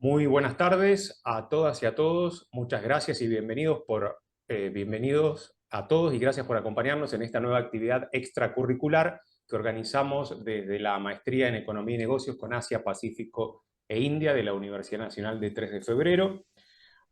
Muy buenas tardes a todas y a todos. Muchas gracias y bienvenidos a todos y gracias por acompañarnos en esta nueva actividad extracurricular que organizamos desde la Maestría en Economía y Negocios con Asia, Pacífico e India de la Universidad Nacional de 3 de Febrero.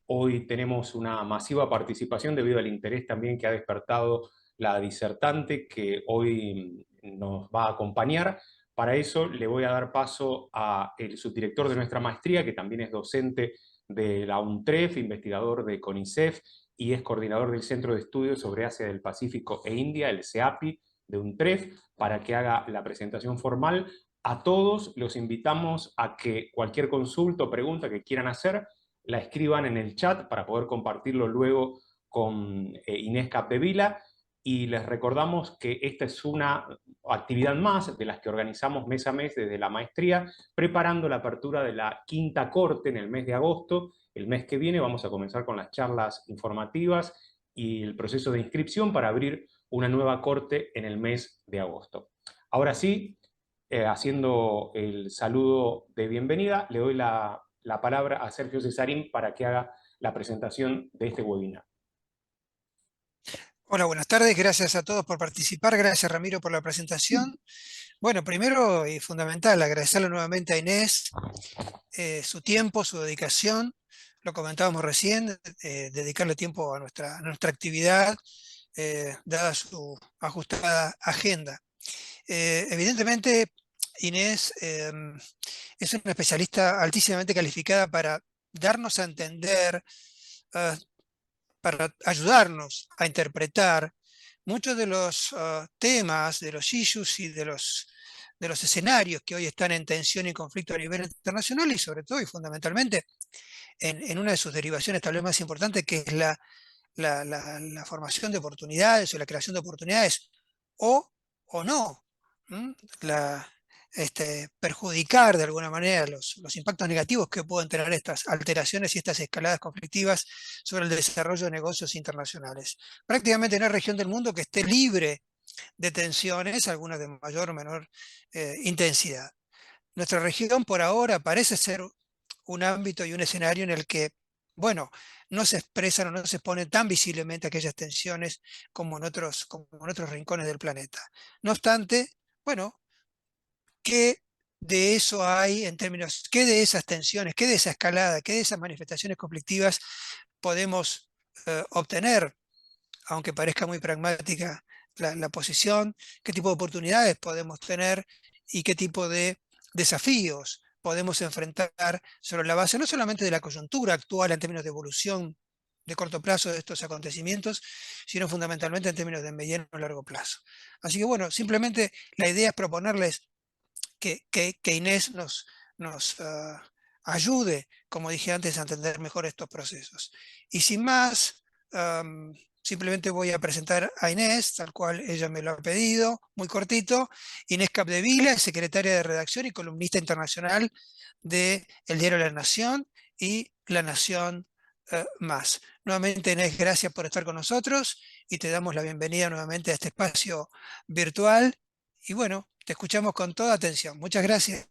Hoy tenemos una masiva participación debido al interés también que ha despertado la disertante que hoy nos va a acompañar. Para eso le voy a dar paso a el subdirector de nuestra maestría, que también es docente de la UNTREF, investigador de CONICET y es coordinador del Centro de Estudios sobre Asia del Pacífico e India, el CEAPI de UNTREF, para que haga la presentación formal. A todos los invitamos a que cualquier consulta o pregunta que quieran hacer la escriban en el chat para poder compartirlo luego con Inés Capdevila. Y les recordamos que esta es una actividad más de las que organizamos mes a mes desde la maestría, preparando la apertura de la quinta corte en el mes de agosto. El mes que viene vamos a comenzar con las charlas informativas y el proceso de inscripción para abrir una nueva corte en el mes de agosto. Ahora sí, haciendo el saludo de bienvenida, le doy la palabra a Sergio Cesarín para que haga la presentación de este webinar. Hola, buenas tardes. Gracias a todos por participar. Gracias, Ramiro, por la presentación. Bueno, primero y fundamental, agradecerle nuevamente a Inés su tiempo, su dedicación. Lo comentábamos recién, dedicarle tiempo a nuestra actividad, dada su ajustada agenda. Evidentemente, Inés es una especialista altísimamente calificada para darnos a entender, eh, para ayudarnos a interpretar muchos de los temas, de los issues y de los escenarios que hoy están en tensión y conflicto a nivel internacional y sobre todo y fundamentalmente en una de sus derivaciones tal vez más importantes, que es la formación de oportunidades o la creación de oportunidades o, o no. ¿m? Perjudicar de alguna manera los impactos negativos que pueden tener estas alteraciones y estas escaladas conflictivas sobre el desarrollo de negocios internacionales. Prácticamente no hay región del mundo que esté libre de tensiones, algunas de mayor o menor intensidad. Nuestra región por ahora parece ser un ámbito y un escenario en el que, bueno, no se expresan o no se exponen tan visiblemente aquellas tensiones como en otros rincones del planeta. No obstante, bueno, ¿qué de eso hay en términos, qué de esas tensiones, qué de esa escalada, qué de esas manifestaciones conflictivas podemos obtener, aunque parezca muy pragmática la posición, qué tipo de oportunidades podemos tener y qué tipo de desafíos podemos enfrentar sobre la base no solamente de la coyuntura actual en términos de evolución de corto plazo de estos acontecimientos, sino fundamentalmente en términos de mediano y largo plazo. Así que bueno, simplemente la idea es proponerles que Inés nos ayude, como dije antes, a entender mejor estos procesos. Y sin más, simplemente voy a presentar a Inés, tal cual ella me lo ha pedido, muy cortito. Inés Capdevila es secretaria de redacción y columnista internacional de El Diario La Nación y La Nación Más. Nuevamente, Inés, gracias por estar con nosotros y te damos la bienvenida nuevamente a este espacio virtual. Y bueno, te escuchamos con toda atención. Muchas gracias.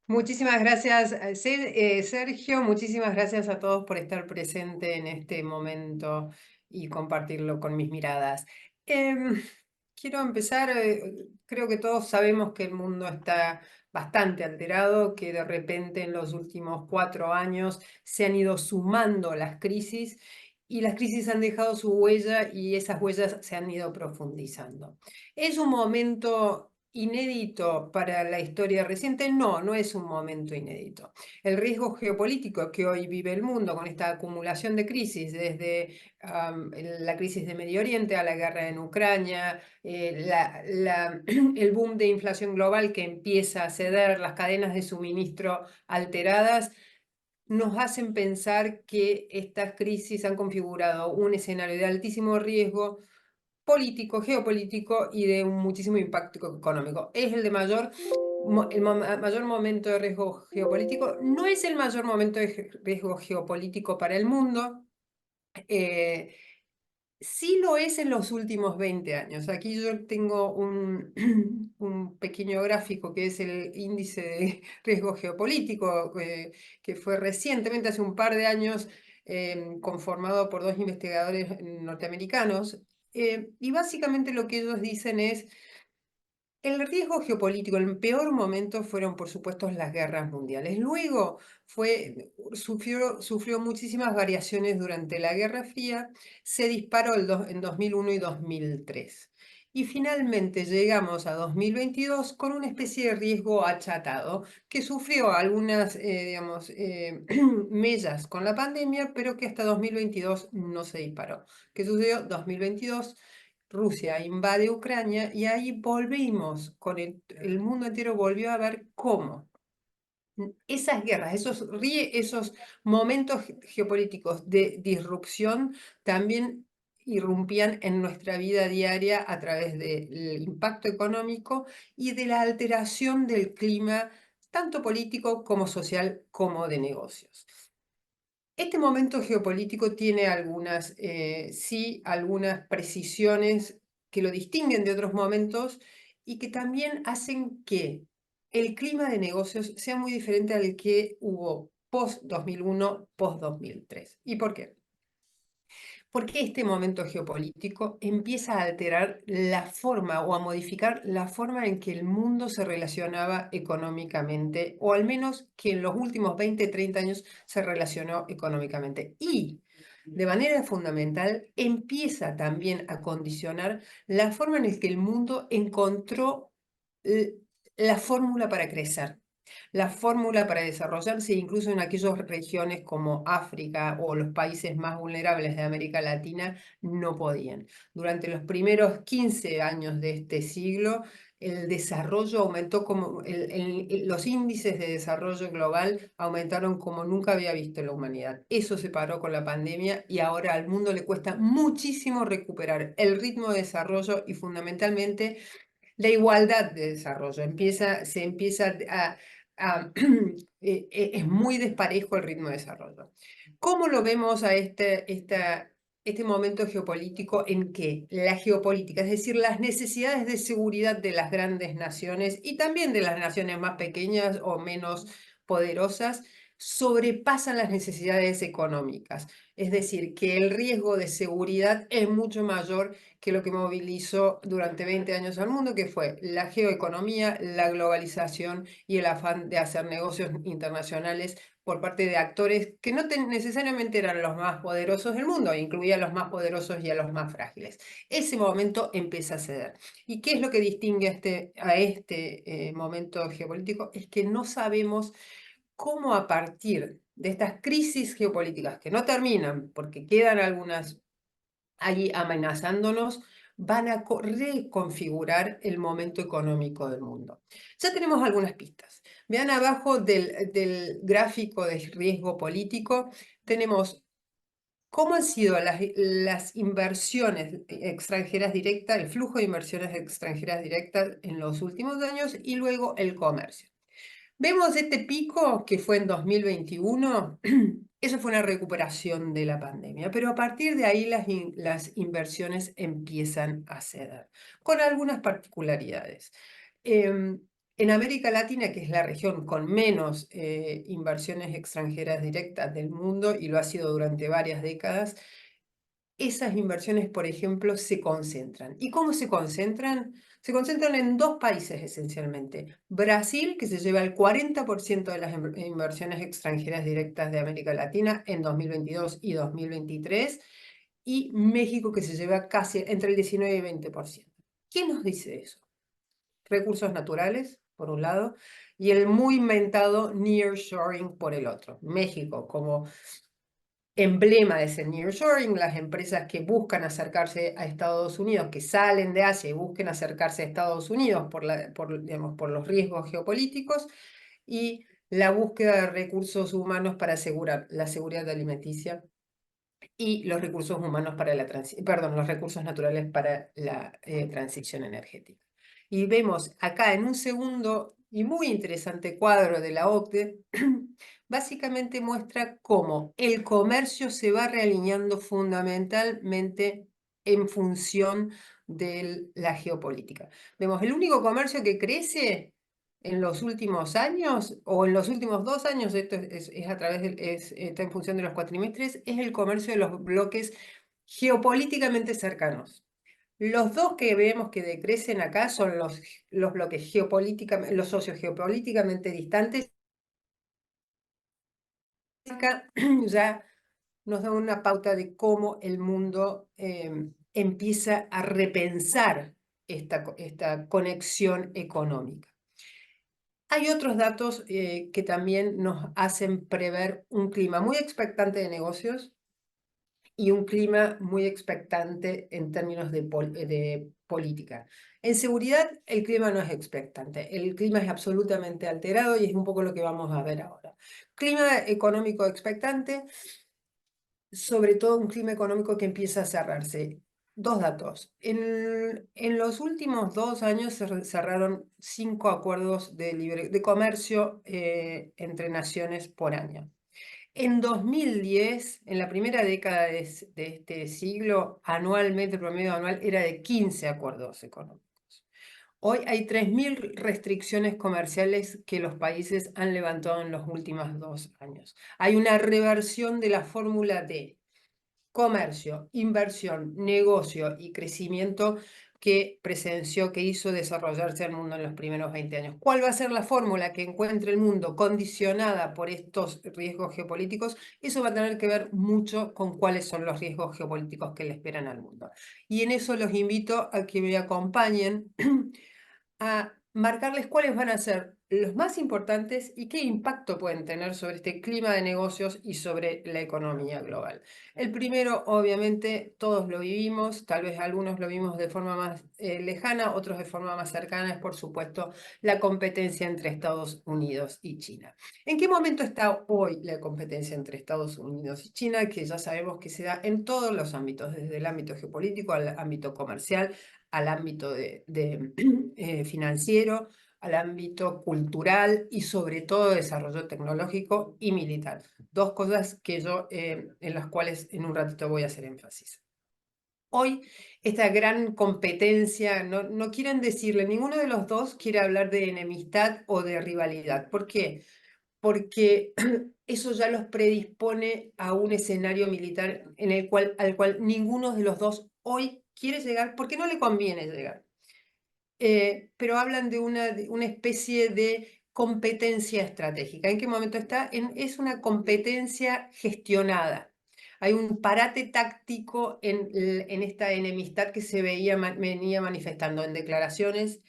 Muchísimas gracias, Sergio. Muchísimas gracias a todos por estar presente en este momento y compartirlo con mis miradas. Em, Quiero empezar, creo que todos sabemos que el mundo está bastante alterado, que de repente en los últimos 4 años se han ido sumando las crisis y las crisis han dejado su huella y esas huellas se han ido profundizando. ¿Es un momento inédito para la historia reciente? No, no es un momento inédito. El riesgo geopolítico que hoy vive el mundo con esta acumulación de crisis, desde la crisis de Medio Oriente a la guerra en Ucrania, el boom de inflación global que empieza a ceder, las cadenas de suministro alteradas, nos hacen pensar que estas crisis han configurado un escenario de altísimo riesgo político, geopolítico y de un muchísimo impacto económico. Es el mayor momento de riesgo geopolítico. No es el mayor momento de riesgo geopolítico para el mundo. Sí lo es en los últimos 20 años. Aquí yo tengo un, un pequeño gráfico que es el índice de riesgo geopolítico, que fue recientemente, hace un par de años, conformado por 2 investigadores norteamericanos. Y básicamente lo que ellos dicen es, el riesgo geopolítico, el peor momento fueron, por supuesto, las guerras mundiales. Luego sufrió muchísimas variaciones durante la Guerra Fría, se disparó en 2001 y 2003. Y finalmente llegamos a 2022 con una especie de riesgo achatado, que sufrió algunas, digamos, mellas con la pandemia, pero que hasta 2022 no se disparó. ¿Qué sucedió? 2022. Rusia invade Ucrania y ahí volvimos, el mundo entero volvió a ver cómo esas guerras, esos momentos geopolíticos de disrupción también irrumpían en nuestra vida diaria a través del impacto económico y de la alteración del clima, tanto político como social como de negocios. Este momento geopolítico tiene algunas precisiones que lo distinguen de otros momentos y que también hacen que el clima de negocios sea muy diferente al que hubo post-2001, post-2003. ¿Y por qué? Porque este momento geopolítico empieza a alterar la forma o a modificar la forma en que el mundo se relacionaba económicamente, o al menos que en los últimos 20, 30 años se relacionó económicamente. Y de manera fundamental empieza también a condicionar la forma en la que el mundo encontró la fórmula para crecer, la fórmula para desarrollarse incluso en aquellas regiones como África o los países más vulnerables de América Latina no podían. Durante los primeros 15 años de este siglo, el desarrollo aumentó los índices de desarrollo global aumentaron como nunca había visto la humanidad. Eso se paró con la pandemia y ahora al mundo le cuesta muchísimo recuperar el ritmo de desarrollo y fundamentalmente la igualdad de desarrollo. Se empieza es muy desparejo el ritmo de desarrollo. ¿Cómo lo vemos a este momento geopolítico en que la geopolítica, es decir, las necesidades de seguridad de las grandes naciones y también de las naciones más pequeñas o menos poderosas, sobrepasan las necesidades económicas? Es decir, que el riesgo de seguridad es mucho mayor que lo que movilizó durante 20 años al mundo, que fue la geoeconomía, la globalización y el afán de hacer negocios internacionales por parte de actores que no necesariamente eran los más poderosos del mundo, incluía a los más poderosos y a los más frágiles. Ese momento empieza a ceder. ¿Y qué es lo que distingue a este momento geopolítico? Es que no sabemos cómo a partir de estas crisis geopolíticas que no terminan, porque quedan algunas allí amenazándonos, van a reconfigurar el momento económico del mundo. Ya tenemos algunas pistas. Vean abajo del gráfico de riesgo político, tenemos cómo han sido las inversiones extranjeras directas, el flujo de inversiones extranjeras directas en los últimos años y luego el comercio. Vemos este pico que fue en 2021, eso fue una recuperación de la pandemia, pero a partir de ahí las inversiones empiezan a ceder, con algunas particularidades. En América Latina, que es la región con menos inversiones extranjeras directas del mundo, y lo ha sido durante varias décadas, esas inversiones, por ejemplo, se concentran. ¿Y cómo se concentran? Se concentran en 2 países esencialmente. Brasil, que se lleva el 40% de las inversiones extranjeras directas de América Latina en 2022 y 2023, y México, que se lleva casi entre el 19 y 20%. ¿Qué nos dice eso? Recursos naturales, por un lado, y el muy inventado nearshoring por el otro. México, como emblema de ese nearshoring, las empresas que buscan acercarse a Estados Unidos, que salen de Asia y busquen acercarse a Estados Unidos por los riesgos geopolíticos, y la búsqueda de recursos humanos para asegurar la seguridad alimenticia y los recursos humanos para los recursos naturales para la transición energética. Y vemos acá en un segundo y muy interesante cuadro de la OCDE, básicamente muestra cómo el comercio se va realineando fundamentalmente en función de la geopolítica. Vemos, el único comercio que crece en los últimos años, o en los últimos 2 años, esto es a través está en función de los cuatrimestres, es el comercio de los bloques geopolíticamente cercanos. Los dos que vemos que decrecen acá son los bloques geopolíticamente, los socios geopolíticamente distantes. Acá ya nos da una pauta de cómo el mundo empieza a repensar esta conexión económica. Hay otros datos que también nos hacen prever un clima muy expectante de negocios y un clima muy expectante en términos de política. En seguridad, el clima no es expectante, el clima es absolutamente alterado y es un poco lo que vamos a ver ahora. Clima económico expectante, sobre todo un clima económico que empieza a cerrarse. 2 datos. En los últimos 2 años se cerraron 5 acuerdos de comercio entre naciones por año. En 2010, en la primera década de este siglo, anualmente, el promedio anual era de 15 acuerdos económicos. Hoy hay 3.000 restricciones comerciales que los países han levantado en los últimos 2 años. Hay una reversión de la fórmula de comercio, inversión, negocio y crecimiento que presenció, que hizo desarrollarse el mundo en los primeros 20 años. ¿Cuál va a ser la fórmula que encuentre el mundo condicionada por estos riesgos geopolíticos? Eso va a tener que ver mucho con cuáles son los riesgos geopolíticos que le esperan al mundo. Y en eso los invito a que me acompañen a marcarles cuáles van a ser los más importantes y qué impacto pueden tener sobre este clima de negocios y sobre la economía global. El primero, obviamente, todos lo vivimos, tal vez algunos lo vimos de forma más lejana, otros de forma más cercana, es por supuesto la competencia entre Estados Unidos y China. ¿En qué momento está hoy la competencia entre Estados Unidos y China? Que ya sabemos que se da en todos los ámbitos, desde el ámbito geopolítico al ámbito comercial, al ámbito financiero, al ámbito cultural y sobre todo desarrollo tecnológico y militar. 2 cosas que yo, en las cuales en un ratito voy a hacer énfasis. Hoy, esta gran competencia, no quieren decirle, ninguno de los dos quiere hablar de enemistad o de rivalidad. ¿Por qué? Porque eso ya los predispone a un escenario militar al cual ninguno de los dos hoy quiere llegar porque no le conviene llegar. Pero hablan de una especie de competencia estratégica. ¿En qué momento está? Es una competencia gestionada. Hay un parate táctico en esta enemistad que se venía manifestando en declaraciones,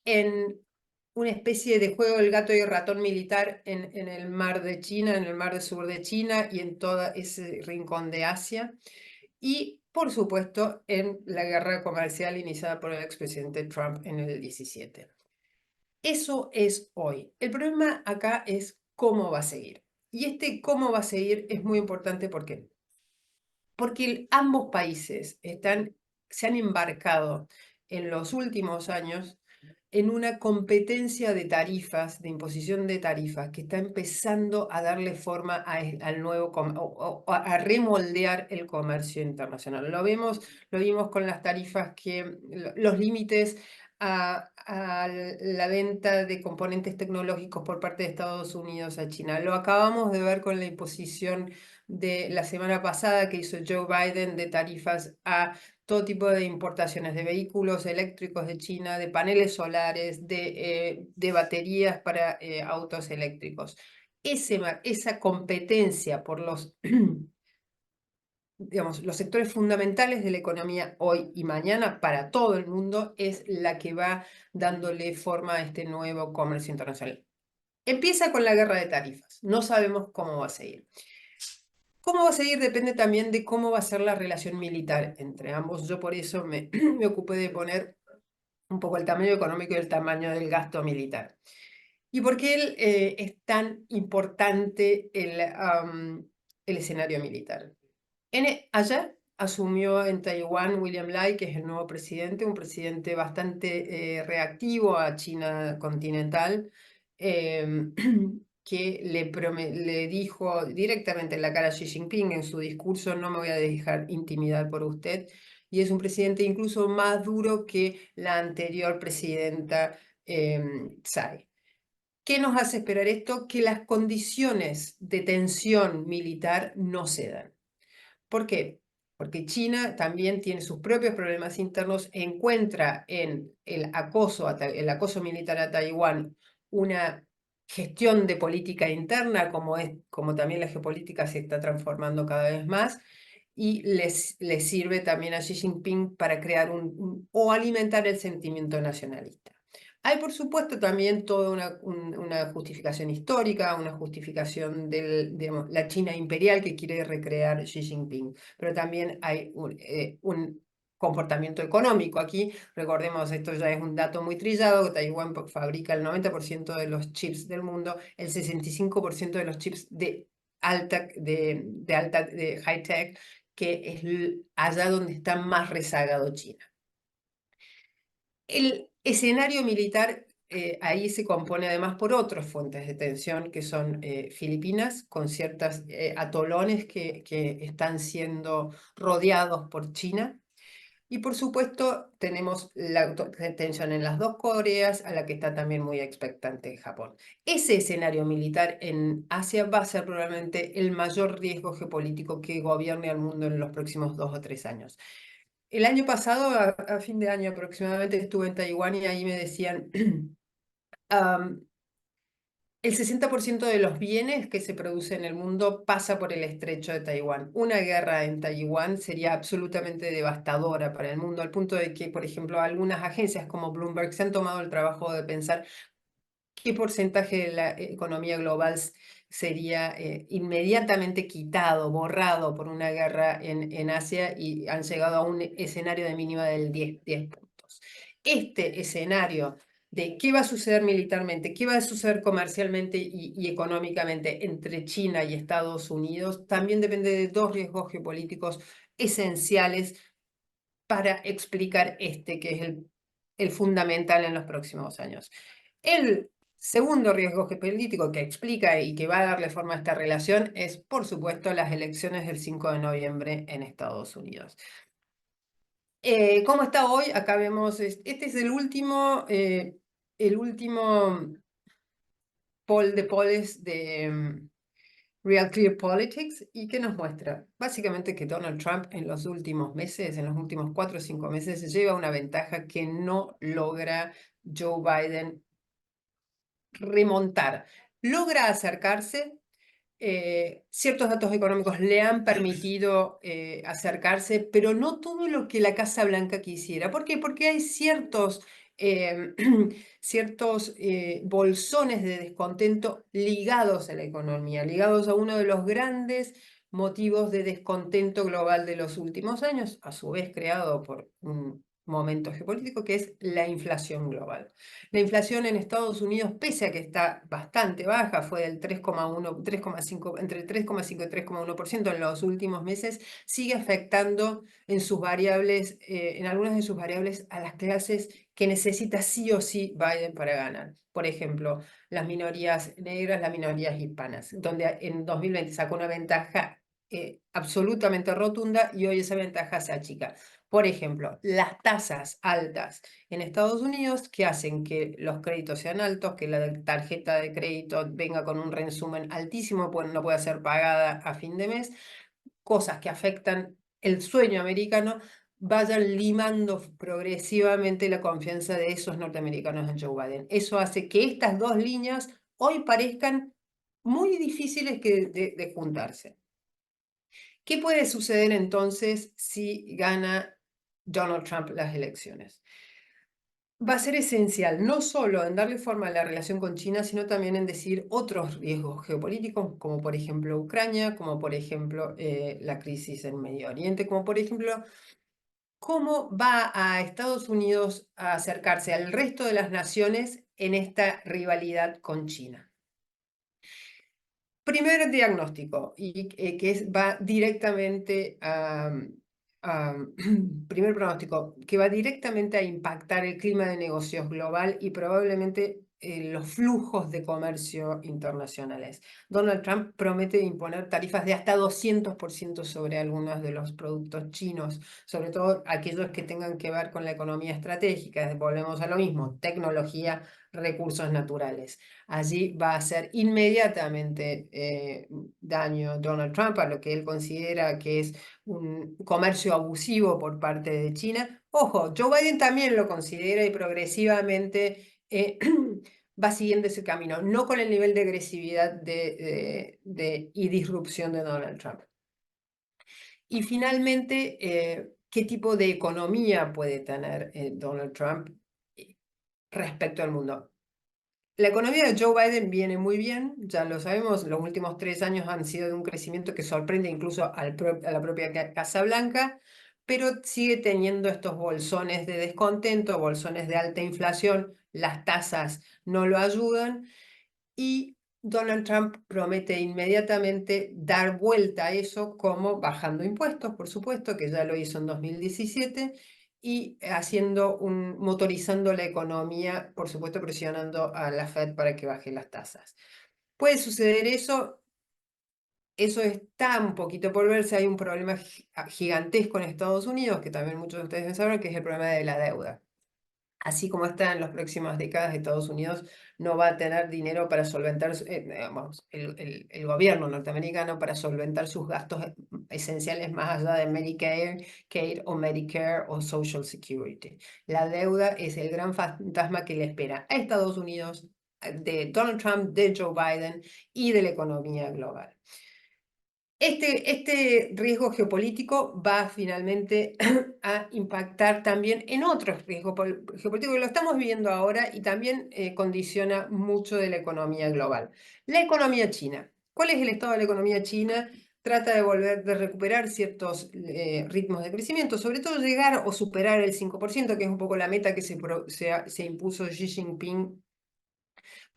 en una especie de juego del gato y el ratón militar en el mar de China, en el mar del sur de China y en todo ese rincón de Asia. Y, por supuesto, en la guerra comercial iniciada por el expresidente Trump en el 17. Eso es hoy. El problema acá es cómo va a seguir. Y este cómo va a seguir es muy importante. ¿Por qué? Porque ambos países se han embarcado en los últimos años en una competencia de tarifas, de imposición de tarifas, que está empezando a darle forma al nuevo, a remoldear el comercio internacional. Lo vimos con las tarifas los límites a la venta de componentes tecnológicos por parte de Estados Unidos a China. Lo acabamos de ver con la imposición de la semana pasada que hizo Joe Biden de tarifas a todo tipo de importaciones de vehículos eléctricos de China, de paneles solares, de baterías para autos eléctricos. Esa competencia por digamos, los sectores fundamentales de la economía hoy y mañana para todo el mundo es la que va dándole forma a este nuevo comercio internacional. Empieza con la guerra de tarifas. No sabemos cómo va a seguir. ¿Cómo va a seguir? Depende también de cómo va a ser la relación militar entre ambos. Yo por eso me ocupé de poner un poco el tamaño económico y el tamaño del gasto militar. ¿Y por qué es tan importante el escenario militar? Ayer asumió en Taiwán William Lai, que es el nuevo presidente, un presidente bastante reactivo a China continental, que le dijo directamente en la cara a Xi Jinping en su discurso: no me voy a dejar intimidar por usted, y es un presidente incluso más duro que la anterior presidenta Tsai. ¿Qué nos hace esperar esto? Que las condiciones de tensión militar no cedan. ¿Por qué? Porque China también tiene sus propios problemas internos, encuentra en el acoso militar a Taiwán una gestión de política interna, como también la geopolítica se está transformando cada vez más, y les sirve también a Xi Jinping para crear o alimentar el sentimiento nacionalista. Hay, por supuesto, también toda una justificación histórica, una justificación de la China imperial que quiere recrear Xi Jinping, pero también hay un comportamiento económico aquí. Recordemos, esto ya es un dato muy trillado, que Taiwán fabrica el 90% de los chips del mundo, el 65% de los chips de high tech, que es allá donde está más rezagado China. El escenario militar ahí se compone además por otras fuentes de tensión, que son Filipinas, con ciertos atolones que están siendo rodeados por China. Y por supuesto tenemos la tensión en las dos Coreas, a la que está también muy expectante Japón. Ese escenario militar en Asia va a ser probablemente el mayor riesgo geopolítico que gobierne al mundo en los próximos 2 o 3 años. El año pasado, a fin de año aproximadamente, estuve en Taiwán y ahí me decían, el 60% de los bienes que se producen en el mundo pasa por el estrecho de Taiwán. Una guerra en Taiwán sería absolutamente devastadora para el mundo, al punto de que, por ejemplo, algunas agencias como Bloomberg se han tomado el trabajo de pensar qué porcentaje de la economía global sería inmediatamente quitado, borrado por una guerra en Asia, y han llegado a un escenario de mínima del 10 puntos. Este escenario de qué va a suceder militarmente, qué va a suceder comercialmente y económicamente entre China y Estados Unidos, también depende de dos riesgos geopolíticos esenciales para explicar que es el fundamental en los próximos años. El segundo riesgo geopolítico que explica y que va a darle forma a esta relación es, por supuesto, las elecciones del 5 de noviembre en Estados Unidos. ¿Cómo está hoy? Acá vemos, este es el último poll de polls de Real Clear Politics, y ¿qué nos muestra? Básicamente que Donald Trump en los últimos meses, en los últimos 4 o 5 meses, lleva una ventaja que no logra Joe Biden remontar. Logra acercarse, ciertos datos económicos le han permitido acercarse, pero no todo lo que la Casa Blanca quisiera. ¿Por qué? Porque hay ciertos bolsones de descontento ligados a la economía, ligados a uno de los grandes motivos de descontento global de los últimos años, a su vez creado por un momento geopolítico, que es la inflación global. La inflación en Estados Unidos, pese a que está bastante baja, fue del 3,1, 3,5, entre 3,5 y 3,1% en los últimos meses, sigue afectando en sus variables, en algunas de sus variables, a las clases que necesita sí o sí Biden para ganar. Por ejemplo, las minorías negras, las minorías hispanas, donde en 2020 sacó una ventaja absolutamente rotunda y hoy esa ventaja se achica. Por ejemplo, las tasas altas en Estados Unidos, que hacen que los créditos sean altos, que la tarjeta de crédito venga con un resumen altísimo, pues no puede ser pagada a fin de mes, cosas que afectan el sueño americano, vayan limando progresivamente la confianza de esos norteamericanos en Joe Biden. Eso hace que estas dos líneas hoy parezcan muy difíciles de juntarse. ¿Qué puede suceder entonces si gana Donald Trump las elecciones? Va a ser esencial no solo en darle forma a la relación con China, sino también en decir otros riesgos geopolíticos, como por ejemplo Ucrania, como por ejemplo la crisis en Medio Oriente, como por ejemplo cómo va a Estados Unidos a acercarse al resto de las naciones en esta rivalidad con China. Primer diagnóstico, y va directamente primer pronóstico, que va directamente a impactar el clima de negocios global y probablemente los flujos de comercio internacionales. Donald Trump promete imponer tarifas de hasta 200% sobre algunos de los productos chinos, sobre todo aquellos que tengan que ver con la economía estratégica. Volvemos a lo mismo, tecnología, recursos naturales. Allí va a hacer inmediatamente daño Donald Trump a lo que él considera que es un comercio abusivo por parte de China. Ojo, Joe Biden también lo considera y progresivamente va siguiendo ese camino, no con el nivel de agresividad y disrupción de Donald Trump. Y finalmente, ¿qué tipo de economía puede tener Donald Trump respecto al mundo? La economía de Joe Biden viene muy bien, ya lo sabemos, los últimos 3 años han sido de un crecimiento que sorprende incluso a la propia Casa Blanca, pero sigue teniendo estos bolsones de descontento, bolsones de alta inflación, las tasas no lo ayudan y Donald Trump promete inmediatamente dar vuelta a eso como bajando impuestos, por supuesto, que ya lo hizo en 2017, y motorizando la economía, por supuesto, presionando a la Fed para que baje las tasas. ¿Puede suceder eso? Eso está un poquito por verse. Hay un problema gigantesco en Estados Unidos, que también muchos de ustedes deben saber, que es el problema de la deuda. Así como está en las próximas décadas, Estados Unidos no va a tener dinero para solventar, el gobierno norteamericano para solventar sus gastos esenciales más allá de Medicare o Social Security. La deuda es el gran fantasma que le espera a Estados Unidos, de Donald Trump, de Joe Biden y de la economía global. Este riesgo geopolítico va finalmente a impactar también en otros riesgos geopolíticos que lo estamos viviendo ahora y también condiciona mucho de la economía global. La economía china. ¿Cuál es el estado de la economía china? Trata de recuperar ciertos ritmos de crecimiento, sobre todo llegar o superar el 5%, que es un poco la meta que se impuso Xi Jinping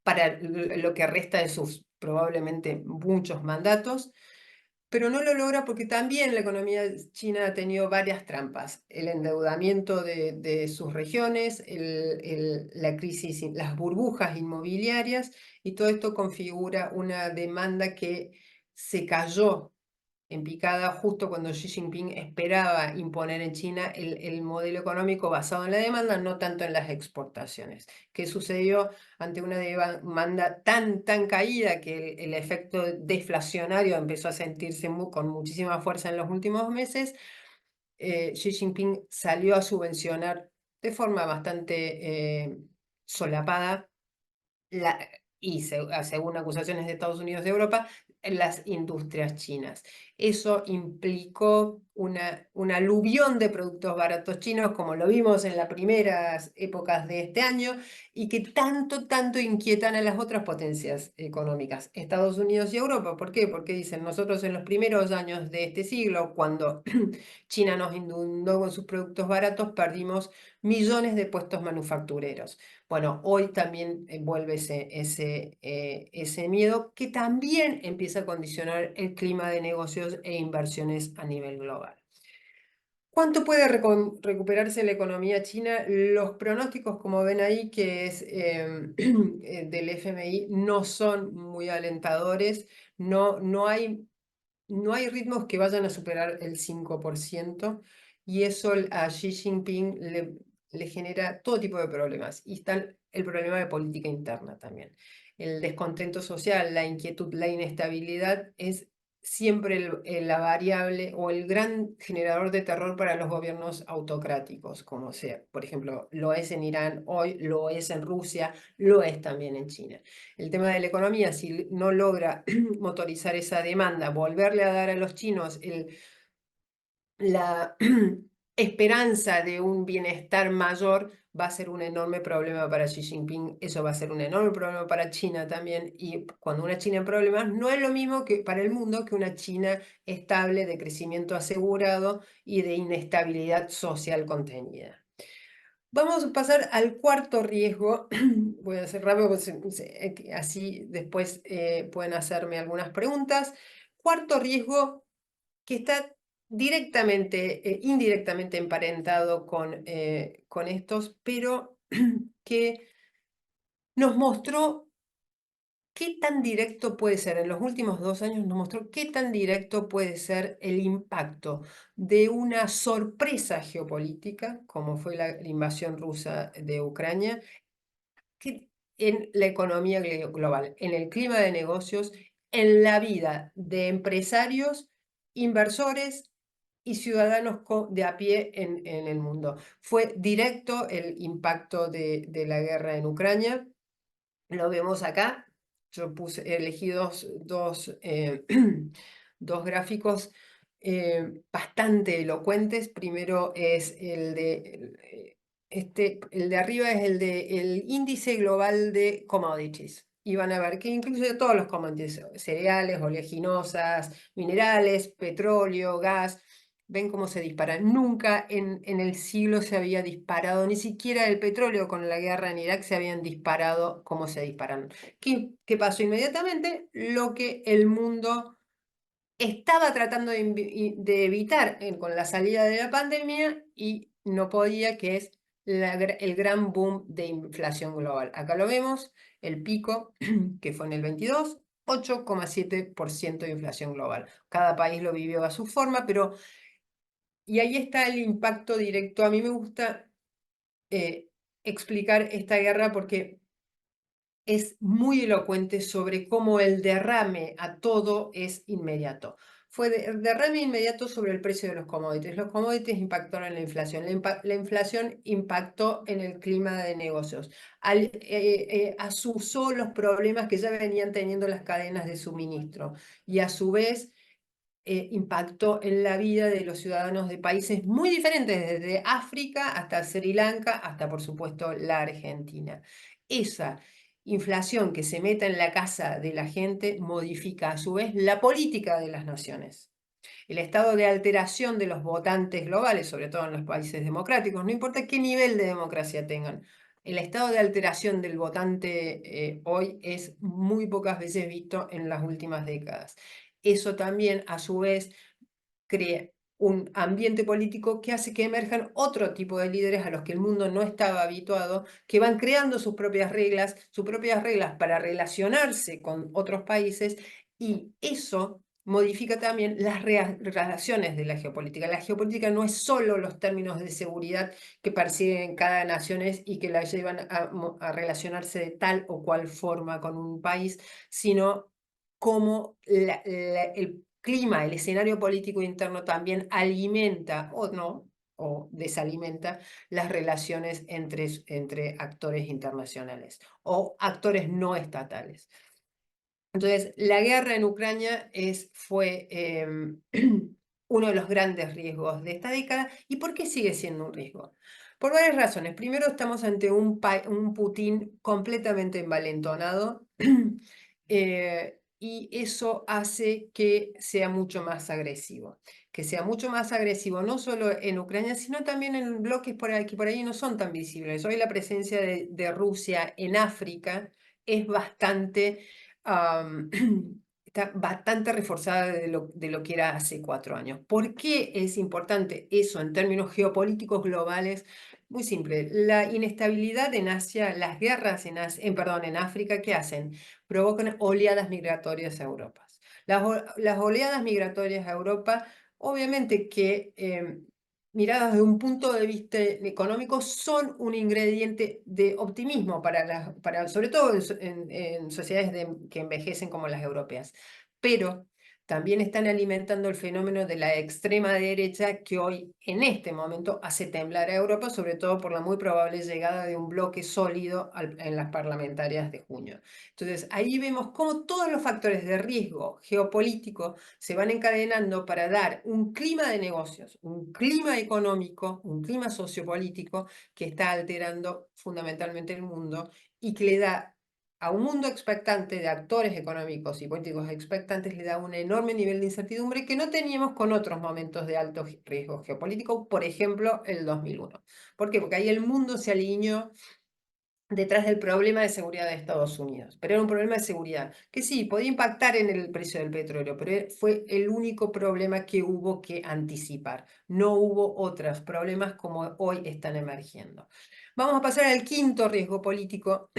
para lo que resta de sus probablemente muchos mandatos. Pero no lo logra porque también la economía china ha tenido varias trampas. El endeudamiento de sus regiones, la crisis, las burbujas inmobiliarias, y todo esto configura una demanda que se cayó en picada justo cuando Xi Jinping esperaba imponer en China el modelo económico basado en la demanda, no tanto en las exportaciones. ¿Qué sucedió ante una demanda tan caída que el efecto deflacionario empezó a sentirse con muchísima fuerza en los últimos meses? Xi Jinping salió a subvencionar de forma bastante solapada según acusaciones de Estados Unidos y Europa, las industrias chinas. Eso implicó un aluvión de productos baratos chinos, como lo vimos en las primeras épocas de este año, y que tanto inquietan a las otras potencias económicas, Estados Unidos y Europa. ¿Por qué? Porque dicen, nosotros en los primeros años de este siglo, cuando China nos inundó con sus productos baratos, perdimos millones de puestos manufactureros. Bueno, hoy también vuelve ese miedo que también empieza a condicionar el clima de negocios e inversiones a nivel global. ¿Cuánto puede recuperarse la economía china? Los pronósticos, como ven ahí, que es del FMI, no son muy alentadores. No hay ritmos que vayan a superar el 5%, y eso a Xi Jinping le genera todo tipo de problemas. Y está el problema de política interna también. El descontento social, la inquietud, la inestabilidad es siempre la variable o el gran generador de terror para los gobiernos autocráticos, como sea. Por ejemplo, lo es en Irán hoy, lo es en Rusia, lo es también en China. El tema de la economía, si no logra motorizar esa demanda, volverle a dar a los chinos la esperanza de un bienestar mayor, va a ser un enorme problema para Xi Jinping. Eso va a ser un enorme problema para China también. Y cuando una China en problemas, no es lo mismo que para el mundo que una China estable, de crecimiento asegurado y de inestabilidad social contenida. Vamos a pasar al cuarto riesgo. Voy a hacer rápido, así después pueden hacerme algunas preguntas. Cuarto riesgo que está indirectamente emparentado con estos, pero que nos mostró qué tan directo puede ser, en los últimos 2 años nos mostró qué tan directo puede ser el impacto de una sorpresa geopolítica, como fue la invasión rusa de Ucrania, en la economía global, en el clima de negocios, en la vida de empresarios, inversores y ciudadanos de a pie en el mundo. Fue directo el impacto de la guerra en Ucrania. Lo vemos acá. Yo elegí dos dos gráficos bastante elocuentes. Primero es el de arriba es el índice global de commodities. Y van a ver que incluye todos los commodities, cereales, oleaginosas, minerales, petróleo, gas. Ven cómo se disparan. Nunca en el siglo se había disparado, ni siquiera el petróleo con la guerra en Irak se habían disparado como se dispararon. ¿Qué pasó inmediatamente? Lo que el mundo estaba tratando de evitar con la salida de la pandemia y no podía, que es el gran boom de inflación global. Acá lo vemos, el pico que fue en el 22, 8,7% de inflación global. Cada país lo vivió a su forma, pero y ahí está el impacto directo. A mí me gusta explicar esta guerra porque es muy elocuente sobre cómo el derrame a todo es inmediato. Fue derrame inmediato sobre el precio de los commodities. Los commodities impactaron en la inflación. La inflación impactó en el clima de negocios. Azuzó los problemas que ya venían teniendo las cadenas de suministro. Y a su vez impactó en la vida de los ciudadanos de países muy diferentes, desde África hasta Sri Lanka, hasta por supuesto la Argentina. Esa inflación que se meta en la casa de la gente modifica a su vez la política de las naciones. El estado de alteración de los votantes globales, sobre todo en los países democráticos, no importa qué nivel de democracia tengan, el estado de alteración del votante hoy es muy pocas veces visto en las últimas décadas. Eso también, a su vez, crea un ambiente político que hace que emerjan otro tipo de líderes a los que el mundo no estaba habituado, que van creando sus propias reglas para relacionarse con otros países, y eso modifica también las relaciones de la geopolítica. La geopolítica no es solo los términos de seguridad que persiguen cada nación y que la llevan a relacionarse de tal o cual forma con un país, sino cómo el clima, el escenario político interno también alimenta o no, o desalimenta las relaciones entre actores internacionales o actores no estatales. Entonces, la guerra en Ucrania fue uno de los grandes riesgos de esta década. ¿Y por qué sigue siendo un riesgo? Por varias razones. Primero, estamos ante un Putin completamente envalentonado y eso hace que sea mucho más agresivo. Que sea mucho más agresivo no solo en Ucrania, sino también en bloques que por ahí no son tan visibles. Hoy la presencia de Rusia en África es bastante está bastante reforzada de lo que era hace 4 años. ¿Por qué es importante eso en términos geopolíticos globales? Muy simple, la inestabilidad en Asia, las guerras en África, ¿qué hacen? Provocan oleadas migratorias a Europa. Las oleadas migratorias a Europa, obviamente que miradas desde un punto de vista económico, son un ingrediente de optimismo sobre todo en sociedades que envejecen como las europeas. Pero también están alimentando el fenómeno de la extrema derecha que hoy, en este momento, hace temblar a Europa, sobre todo por la muy probable llegada de un bloque sólido en las parlamentarias de junio. Entonces, ahí vemos cómo todos los factores de riesgo geopolítico se van encadenando para dar un clima de negocios, un clima económico, un clima sociopolítico que está alterando fundamentalmente el mundo y que le da a un mundo expectante de actores económicos y políticos expectantes, le da un enorme nivel de incertidumbre que no teníamos con otros momentos de alto riesgo geopolítico, por ejemplo, el 2001. ¿Por qué? Porque ahí el mundo se alineó detrás del problema de seguridad de Estados Unidos. Pero era un problema de seguridad que sí, podía impactar en el precio del petróleo, pero fue el único problema que hubo que anticipar. No hubo otros problemas como hoy están emergiendo. Vamos a pasar al quinto riesgo político,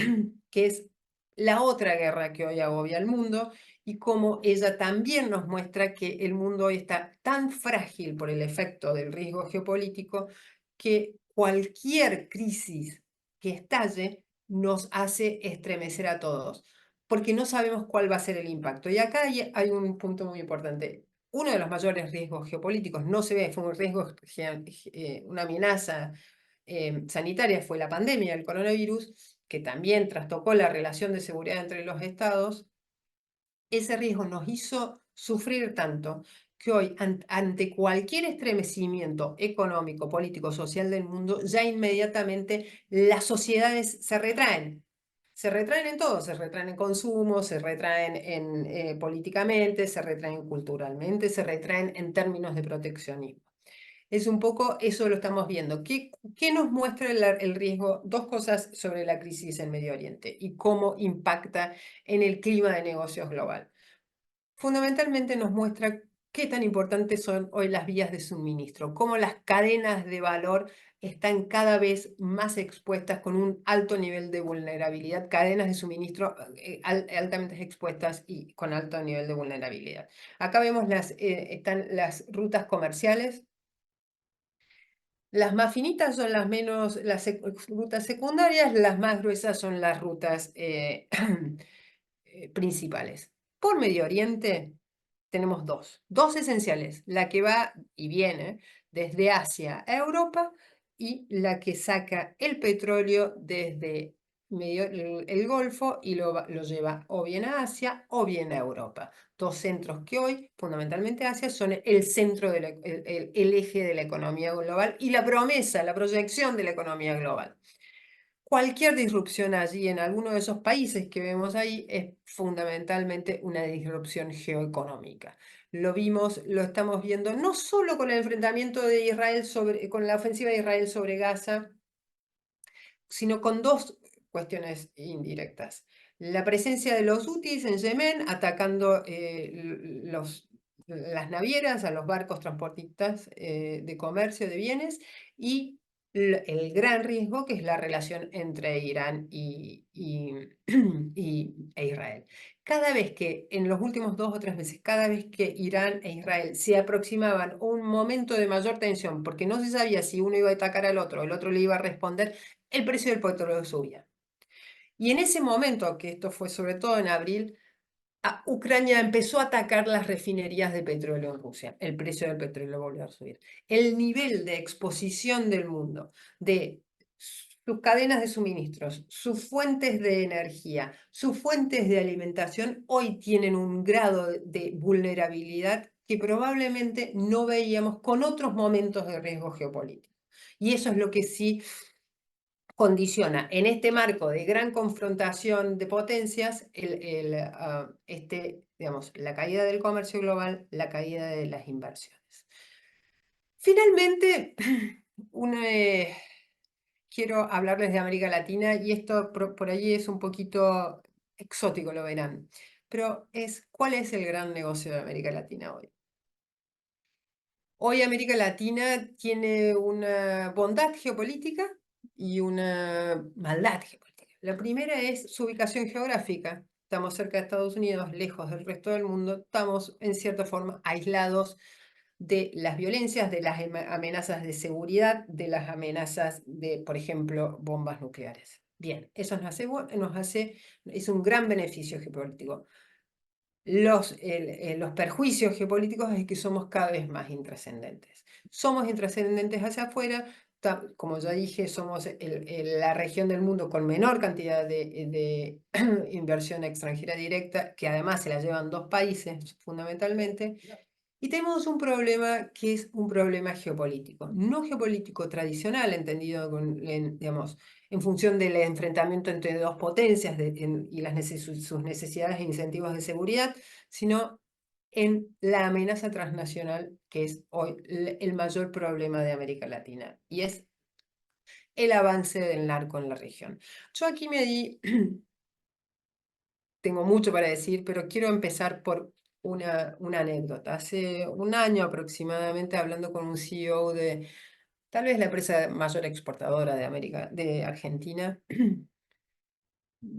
que es la otra guerra que hoy agobia al mundo y cómo ella también nos muestra que el mundo hoy está tan frágil por el efecto del riesgo geopolítico que cualquier crisis que estalle nos hace estremecer a todos, porque no sabemos cuál va a ser el impacto. Y acá hay un punto muy importante. Uno de los mayores riesgos geopolíticos, no se ve, fue un riesgo, una amenaza sanitaria, fue la pandemia del coronavirus, que también trastocó la relación de seguridad entre los estados. Ese riesgo nos hizo sufrir tanto que hoy, ante cualquier estremecimiento económico, político, social del mundo, ya inmediatamente las sociedades se retraen. Se retraen en todo, se retraen en consumo, se retraen políticamente, se retraen culturalmente, se retraen en términos de proteccionismo. Es un poco eso lo estamos viendo. ¿Qué nos muestra el riesgo? Dos cosas sobre la crisis en Medio Oriente y cómo impacta en el clima de negocios global. Fundamentalmente nos muestra qué tan importantes son hoy las vías de suministro, cómo las cadenas de valor están cada vez más expuestas con un alto nivel de vulnerabilidad, cadenas de suministro altamente expuestas y con alto nivel de vulnerabilidad. Acá vemos están las rutas comerciales. Las más finitas son las rutas secundarias, las más gruesas son las rutas principales. Por Medio Oriente tenemos dos esenciales, la que va y viene desde Asia a Europa y la que saca el petróleo desde el Golfo y lo lleva o bien a Asia o bien a Europa. Dos centros que hoy, fundamentalmente Asia, son el centro, el eje de la economía global y la promesa, la proyección de la economía global. Cualquier disrupción allí en alguno de esos países que vemos ahí es fundamentalmente una disrupción geoeconómica. Lo vimos, lo estamos viendo no solo con el enfrentamiento de Israel con la ofensiva de Israel sobre Gaza, sino con dos cuestiones indirectas. La presencia de los hutis en Yemen atacando las navieras, a los barcos transportistas de comercio de bienes y el gran riesgo que es la relación entre Irán e Israel. Cada vez que, en los últimos 2 o 3 meses, cada vez que Irán e Israel se aproximaban a un momento de mayor tensión, porque no se sabía si uno iba a atacar al otro, el otro le iba a responder, el precio del petróleo subía. Y en ese momento, que esto fue sobre todo en abril, Ucrania empezó a atacar las refinerías de petróleo en Rusia. El precio del petróleo volvió a subir. El nivel de exposición del mundo, de sus cadenas de suministros, sus fuentes de energía, sus fuentes de alimentación, hoy tienen un grado de vulnerabilidad que probablemente no veíamos con otros momentos de riesgo geopolítico. Y eso es lo que sí condiciona en este marco de gran confrontación de potencias digamos, la caída del comercio global, la caída de las inversiones. Finalmente, quiero hablarles de América Latina y esto por allí es un poquito exótico, lo verán, pero ¿cuál es el gran negocio de América Latina hoy? Hoy América Latina tiene una bondad geopolítica y una maldad geopolítica. La primera es su ubicación geográfica. Estamos cerca de Estados Unidos, lejos del resto del mundo. Estamos, en cierta forma, aislados de las violencias, de las amenazas de seguridad, de las amenazas de, por ejemplo, bombas nucleares. Bien, eso es un gran beneficio geopolítico. Los perjuicios geopolíticos es que somos cada vez más intrascendentes. Somos intrascendentes hacia afuera, como ya dije, somos la región del mundo con menor cantidad de inversión extranjera directa, que además se la llevan 2 países fundamentalmente, y tenemos un problema que es un problema geopolítico, no geopolítico tradicional, entendido digamos, en función del enfrentamiento entre 2 potencias y sus necesidades e incentivos de seguridad, sino en la amenaza transnacional, que es hoy el mayor problema de América Latina, y es el avance del narco en la región. Yo aquí tengo mucho para decir, pero quiero empezar por una anécdota. Hace un año aproximadamente, hablando con un CEO de tal vez la empresa mayor exportadora de Argentina,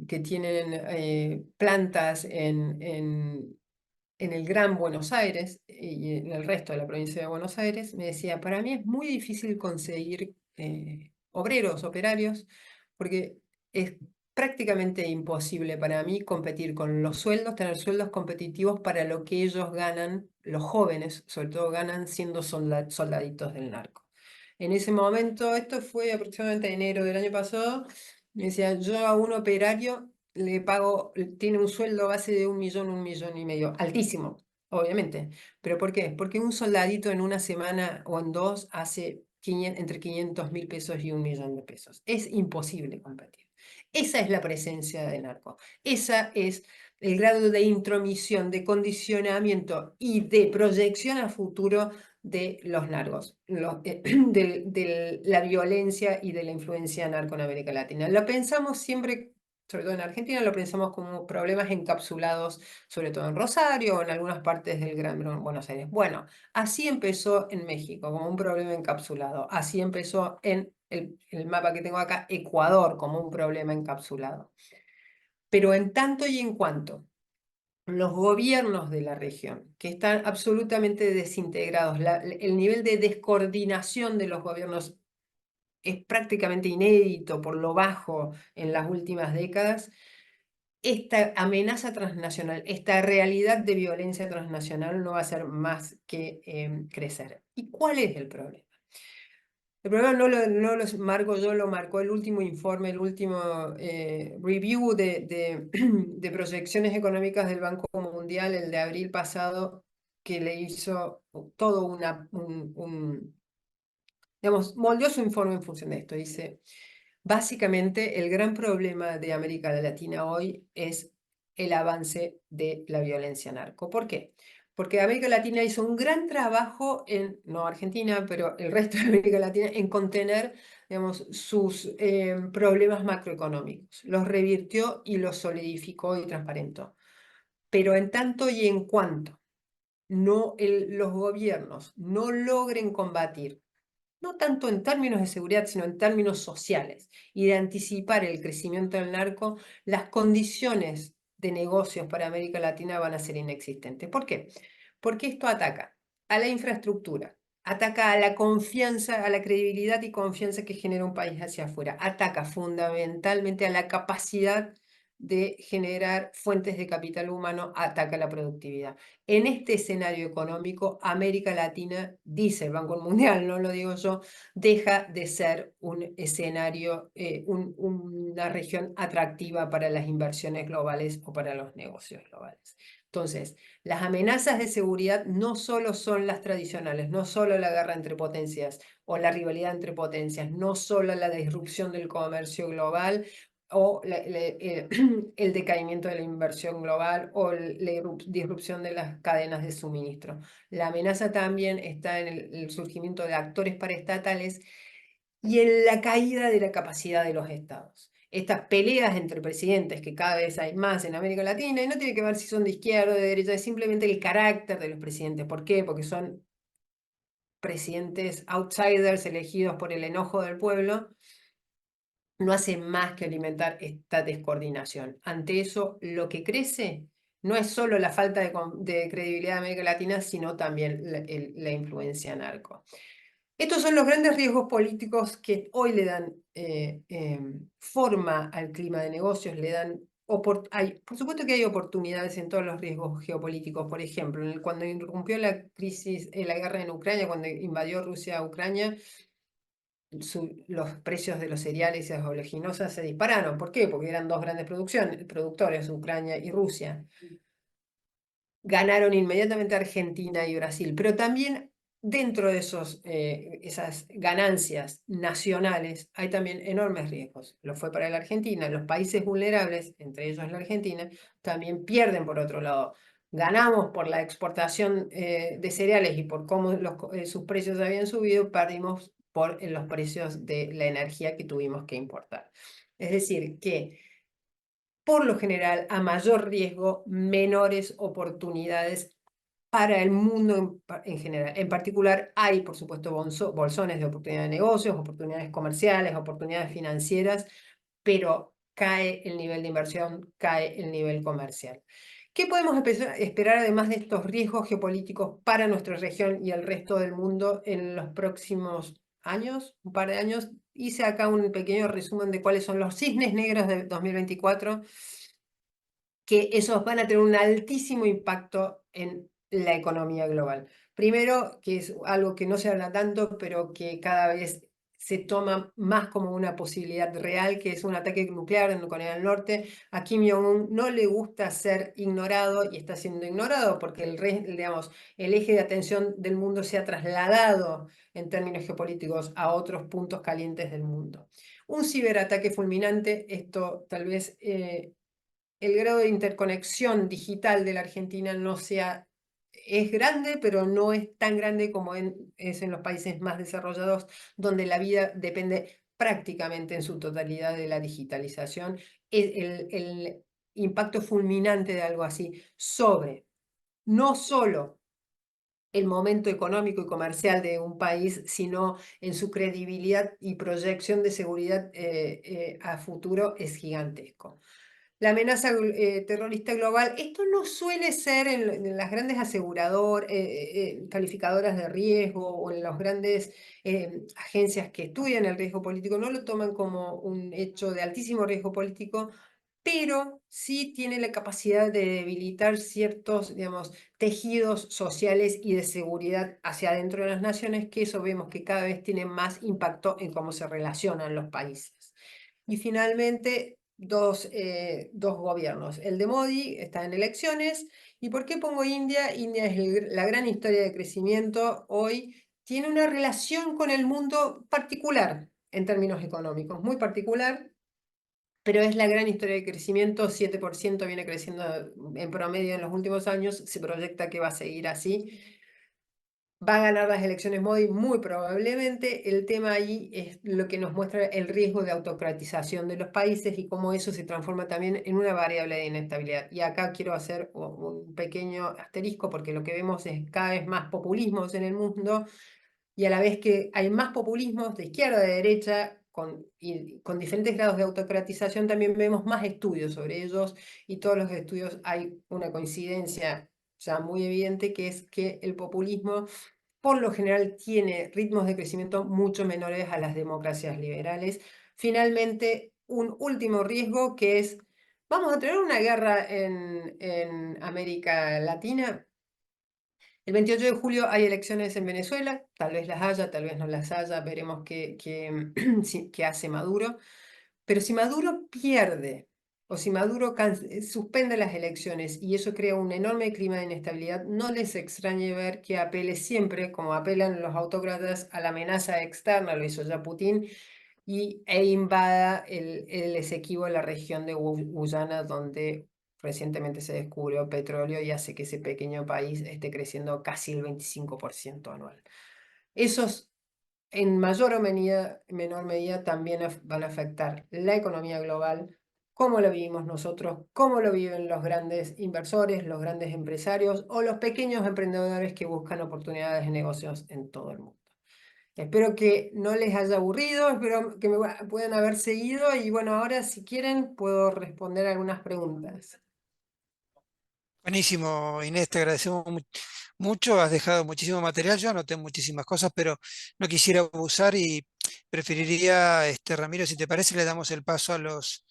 que tienen plantas en el Gran Buenos Aires y en el resto de la provincia de Buenos Aires, me decía, para mí es muy difícil conseguir obreros, operarios, porque es prácticamente imposible para mí competir con los sueldos, tener sueldos competitivos para lo que ellos ganan, los jóvenes sobre todo ganan siendo soldaditos del narco. En ese momento, esto fue aproximadamente enero del año pasado, me decía, yo a un operario le pago, tiene un sueldo base de 1 millón, 1,5 millones, altísimo, obviamente. ¿Pero por qué? Porque un soldadito en una semana o en dos hace entre 500.000 pesos y 1 millón de pesos. Es imposible competir. Esa es la presencia de narco. Esa es el grado de intromisión, de condicionamiento y de proyección a futuro de los narcos, de la violencia y de la influencia narco en América Latina. Lo pensamos siempre, sobre todo en Argentina, lo pensamos como problemas encapsulados, sobre todo en Rosario o en algunas partes del Gran Buenos Aires. Bueno, así empezó en México, como un problema encapsulado. Así empezó en el mapa que tengo acá, Ecuador, como un problema encapsulado. Pero en tanto y en cuanto los gobiernos de la región, que están absolutamente desintegrados, el nivel de descoordinación de los gobiernos es prácticamente inédito por lo bajo en las últimas décadas, esta amenaza transnacional, esta realidad de violencia transnacional no va a hacer más que crecer. ¿Y cuál es el problema? El problema no lo marco yo, lo marcó el último informe, el último review de proyecciones económicas del Banco Mundial, el de abril pasado, que le hizo todo digamos, moldeó su informe en función de esto. Dice, básicamente el gran problema de América Latina hoy es el avance de la violencia narco. ¿Por qué? Porque América Latina hizo un gran trabajo no Argentina, pero el resto de América Latina, en contener, digamos, sus problemas macroeconómicos. Los revirtió y los solidificó y transparentó. Pero en tanto y en cuanto los gobiernos no logren combatir, no tanto en términos de seguridad, sino en términos sociales, y de anticipar el crecimiento del narco, las condiciones de negocios para América Latina van a ser inexistentes. ¿Por qué? Porque esto ataca a la infraestructura, ataca a la confianza, a la credibilidad y confianza que genera un país hacia afuera, ataca fundamentalmente a la capacidad de generar fuentes de capital humano, ataca la productividad. En este escenario económico, América Latina, dice el Banco Mundial, no lo digo yo, deja de ser un escenario, una región atractiva para las inversiones globales o para los negocios globales. Entonces, las amenazas de seguridad no solo son las tradicionales, no solo la guerra entre potencias o la rivalidad entre potencias, no solo la disrupción del comercio global, o el decaimiento de la inversión global o la disrupción de las cadenas de suministro. La amenaza también está en el surgimiento de actores paraestatales y en la caída de la capacidad de los estados. Estas peleas entre presidentes, que cada vez hay más en América Latina, y no tiene que ver si son de izquierda o de derecha, es simplemente el carácter de los presidentes. ¿Por qué? Porque son presidentes outsiders elegidos por el enojo del pueblo, no hace más que alimentar esta descoordinación. Ante eso, lo que crece no es solo la falta de credibilidad de América Latina, sino también la influencia narco. Estos son los grandes riesgos políticos que hoy le dan forma al clima de negocios, le dan por supuesto que hay oportunidades en todos los riesgos geopolíticos. Por ejemplo, cuando irrumpió la crisis, la guerra en Ucrania, cuando invadió Rusia a Ucrania, los precios de los cereales y las oleaginosas se dispararon. ¿Por qué? Porque eran dos grandes productores, Ucrania y Rusia. Ganaron inmediatamente Argentina y Brasil, pero también dentro de esas ganancias nacionales hay también enormes riesgos. Lo fue para la Argentina. Los países vulnerables, entre ellos la Argentina, también pierden por otro lado. Ganamos por la exportación de cereales y por cómo sus precios habían subido, perdimos por los precios de la energía que tuvimos que importar. Es decir, que por lo general, a mayor riesgo, menores oportunidades para el mundo en general. En particular, hay, por supuesto, bolsones de oportunidades de negocios, oportunidades comerciales, oportunidades financieras, pero cae el nivel de inversión, cae el nivel comercial. ¿Qué podemos esperar además de estos riesgos geopolíticos para nuestra región y el resto del mundo en los próximos años, un par de años? Hice acá un pequeño resumen de cuáles son los cisnes negros de 2024, que esos van a tener un altísimo impacto en la economía global. Primero, que es algo que no se habla tanto, pero que cada vez se toma más como una posibilidad real, que es un ataque nuclear en Corea del Norte. A Kim Jong-un no le gusta ser ignorado y está siendo ignorado porque digamos, el eje de atención del mundo se ha trasladado en términos geopolíticos a otros puntos calientes del mundo. Un ciberataque fulminante, esto tal vez el grado de interconexión digital de la Argentina es grande, pero no es tan grande como es en los países más desarrollados, donde la vida depende prácticamente en su totalidad de la digitalización. El impacto fulminante de algo así sobre no solo el momento económico y comercial de un país, sino en su credibilidad y proyección de seguridad a futuro es gigantesco. La amenaza terrorista global, esto no suele ser en las grandes calificadoras de riesgo o en las grandes agencias que estudian el riesgo político, no lo toman como un hecho de altísimo riesgo político, pero sí tiene la capacidad de debilitar ciertos, digamos, tejidos sociales y de seguridad hacia adentro de las naciones, que eso vemos que cada vez tiene más impacto en cómo se relacionan los países. Y finalmente, dos gobiernos. El de Modi está en elecciones. ¿Y por qué pongo India? India es la gran historia de crecimiento hoy. Tiene una relación con el mundo particular en términos económicos, muy particular, pero es la gran historia de crecimiento. 7% viene creciendo en promedio en los últimos años. Se proyecta que va a seguir así. Va a ganar las elecciones Modi muy probablemente. El tema ahí es lo que nos muestra el riesgo de autocratización de los países y cómo eso se transforma también en una variable de inestabilidad. Y acá quiero hacer un pequeño asterisco porque lo que vemos es cada vez más populismos en el mundo y a la vez que hay más populismos de izquierda a de derecha y con diferentes grados de autocratización, también vemos más estudios sobre ellos y todos los estudios hay una coincidencia ya muy evidente, que es que el populismo por lo general tiene ritmos de crecimiento mucho menores a las democracias liberales. Finalmente, un último riesgo que es, ¿vamos a tener una guerra en América Latina? El 28 de julio hay elecciones en Venezuela, tal vez las haya, tal vez no las haya, veremos qué hace Maduro. Pero si Maduro pierde o si Maduro suspende las elecciones y eso crea un enorme clima de inestabilidad, no les extrañe ver que apele siempre, como apelan los autócratas, a la amenaza externa, lo hizo ya Putin, e invada el Esequibo, la región de Guyana, donde recientemente se descubrió petróleo y hace que ese pequeño país esté creciendo casi el 25% anual. Esos en mayor o menor medida también van a afectar la economía global, cómo lo vivimos nosotros, cómo lo viven los grandes inversores, los grandes empresarios o los pequeños emprendedores que buscan oportunidades de negocios en todo el mundo. Espero que no les haya aburrido, espero que me puedan haber seguido y bueno, ahora si quieren puedo responder algunas preguntas. Buenísimo, Inés, te agradecemos mucho, has dejado muchísimo material, yo anoté muchísimas cosas, pero no quisiera abusar y preferiría, Ramiro, si te parece, le damos el paso a los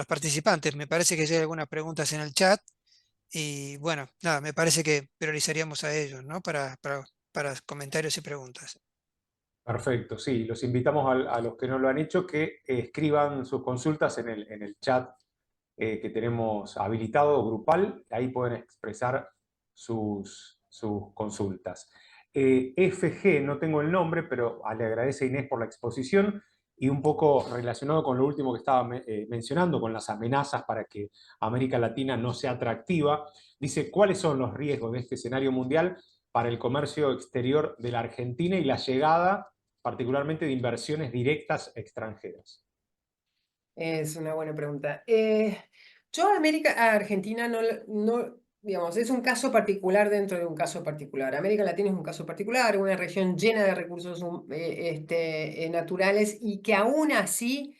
participantes. Me parece que ya hay algunas preguntas en el chat y bueno, nada, me parece que priorizaríamos a ellos, ¿no? Para comentarios y preguntas. Perfecto, sí, los invitamos a los que no lo han hecho que escriban sus consultas en el chat que tenemos habilitado, grupal, ahí pueden expresar sus consultas. FG, no tengo el nombre, pero le agradece a Inés por la exposición y un poco relacionado con lo último que estaba mencionando, con las amenazas para que América Latina no sea atractiva, dice, ¿cuáles son los riesgos de este escenario mundial para el comercio exterior de la Argentina y la llegada particularmente de inversiones directas extranjeras? Es una buena pregunta. Yo a Argentina digamos, es un caso particular dentro de un caso particular. América Latina es un caso particular, una región llena de recursos naturales y que aún así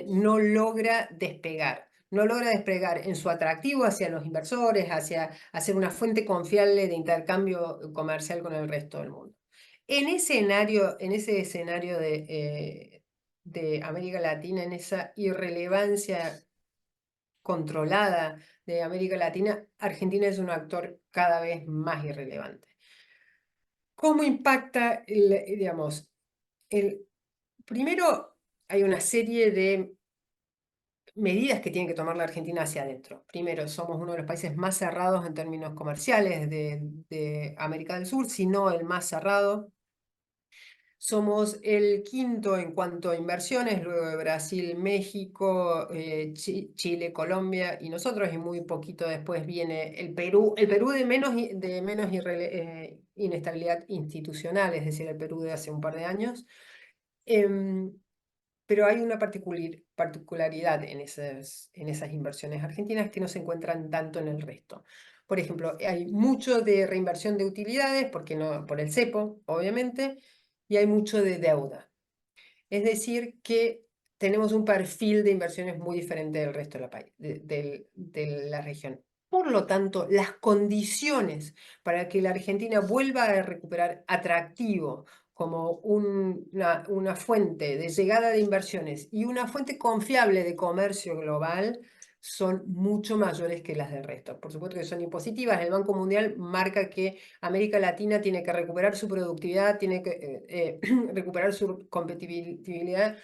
no logra despegar. No logra despegar en su atractivo hacia los inversores, hacia ser una fuente confiable de intercambio comercial con el resto del mundo. En ese escenario de América Latina, en esa irrelevancia controlada de América Latina, Argentina es un actor cada vez más irrelevante. ¿Cómo impacta, digamos, primero hay una serie de medidas que tiene que tomar la Argentina hacia adentro? Primero, somos uno de los países más cerrados en términos comerciales de América del Sur, si no el más cerrado. Somos el quinto en cuanto a inversiones, luego de Brasil, México, Chile, Colombia y nosotros, y muy poquito después viene el Perú de menos inestabilidad institucional, es decir, el Perú de hace un par de años. Pero hay una particularidad en esas inversiones argentinas que no se encuentran tanto en el resto. Por ejemplo, hay mucho de reinversión de utilidades, porque no, por el cepo, obviamente, y hay mucho de deuda. Es decir, que tenemos un perfil de inversiones muy diferente del resto de la región. Por lo tanto, las condiciones para que la Argentina vuelva a recuperar atractivo como una fuente de llegada de inversiones y una fuente confiable de comercio global son mucho mayores que las del resto. Por supuesto que son impositivas. El Banco Mundial marca que América Latina tiene que recuperar su productividad, tiene que recuperar su competitividad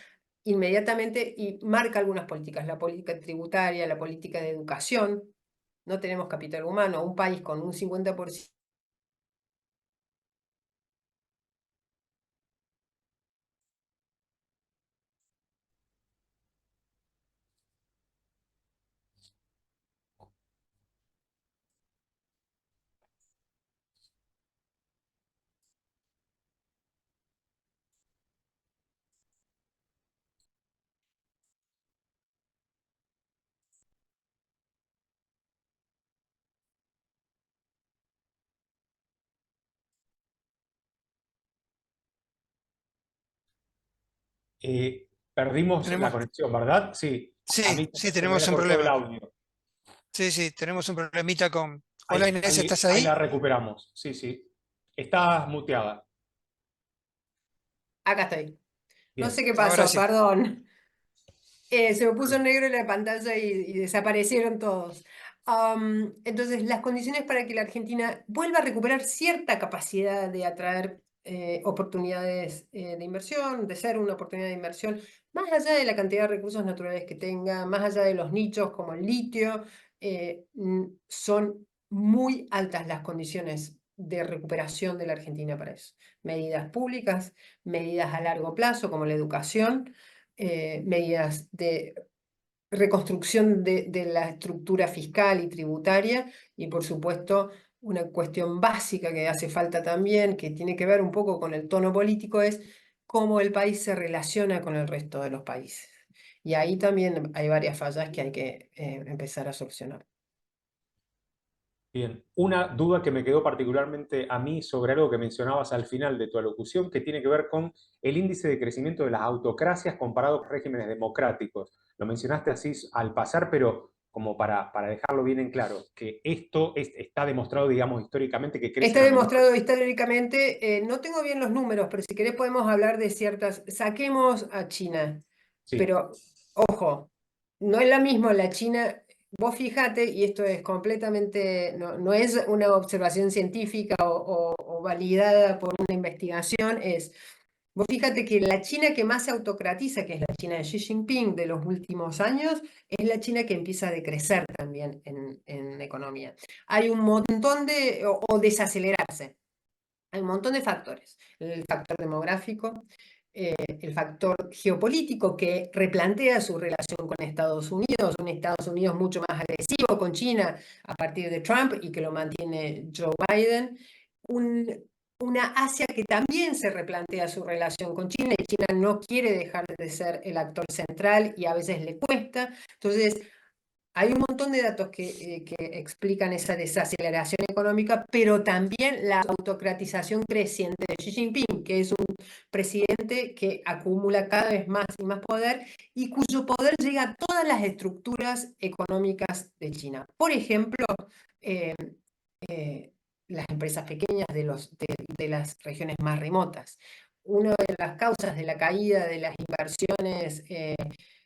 inmediatamente y marca algunas políticas, la política tributaria, la política de educación. No tenemos capital humano, un país con un 50%. Perdimos la Tenemos, conexión, ¿verdad? Sí, a sí, mí sí, se me tenemos un cortó el problema. audio. Sí, sí, tenemos un problemita con... Hola Ahí, Inés, ahí, ¿estás ahí ahí? la recuperamos, sí, sí. Estás muteada. Acá estoy. No sé Bien. qué Ahora pasó, sí. perdón. Se me puso negro en la pantalla y desaparecieron todos. Entonces, las condiciones para que la Argentina vuelva a recuperar cierta capacidad de atraer oportunidades de inversión, de ser una oportunidad de inversión, más allá de la cantidad de recursos naturales que tenga, más allá de los nichos como el litio, son muy altas las condiciones de recuperación de la Argentina para eso. Medidas públicas, medidas a largo plazo como la educación, medidas de reconstrucción de la estructura fiscal y tributaria y por supuesto una cuestión básica que hace falta también, que tiene que ver un poco con el tono político, es cómo el país se relaciona con el resto de los países. Y ahí también hay varias fallas que hay que empezar a solucionar. Bien, una duda que me quedó particularmente a mí sobre algo que mencionabas al final de tu alocución, que tiene que ver con el índice de crecimiento de las autocracias comparado con regímenes democráticos. Lo mencionaste así al pasar, pero como para dejarlo bien en claro, que esto está demostrado, digamos, históricamente que Está crecen a menor. demostrado históricamente, no tengo bien los números, pero si querés podemos hablar de ciertas, saquemos a China, Sí, pero ojo, no es la misma la China, vos fíjate, y esto es completamente, no es una observación científica o validada por una investigación, vos fíjate que la China que más se autocratiza, que es la China de Xi Jinping de los últimos años, es la China que empieza a decrecer también en economía. Hay un montón o desacelerarse. Hay un montón de factores. El factor demográfico, el factor geopolítico que replantea su relación con Estados Unidos, un Estados Unidos mucho más agresivo con China a partir de Trump y que lo mantiene Joe Biden. Una Asia que también se replantea su relación con China y China no quiere dejar de ser el actor central y a veces le cuesta. Entonces, Hay un montón de datos que explican esa desaceleración económica, pero también la autocratización creciente de Xi Jinping, que es un presidente que acumula cada vez más y más poder y cuyo poder llega a todas las estructuras económicas de China. Por ejemplo, eh, las empresas pequeñas de las regiones más remotas. Una de las causas de la caída de las inversiones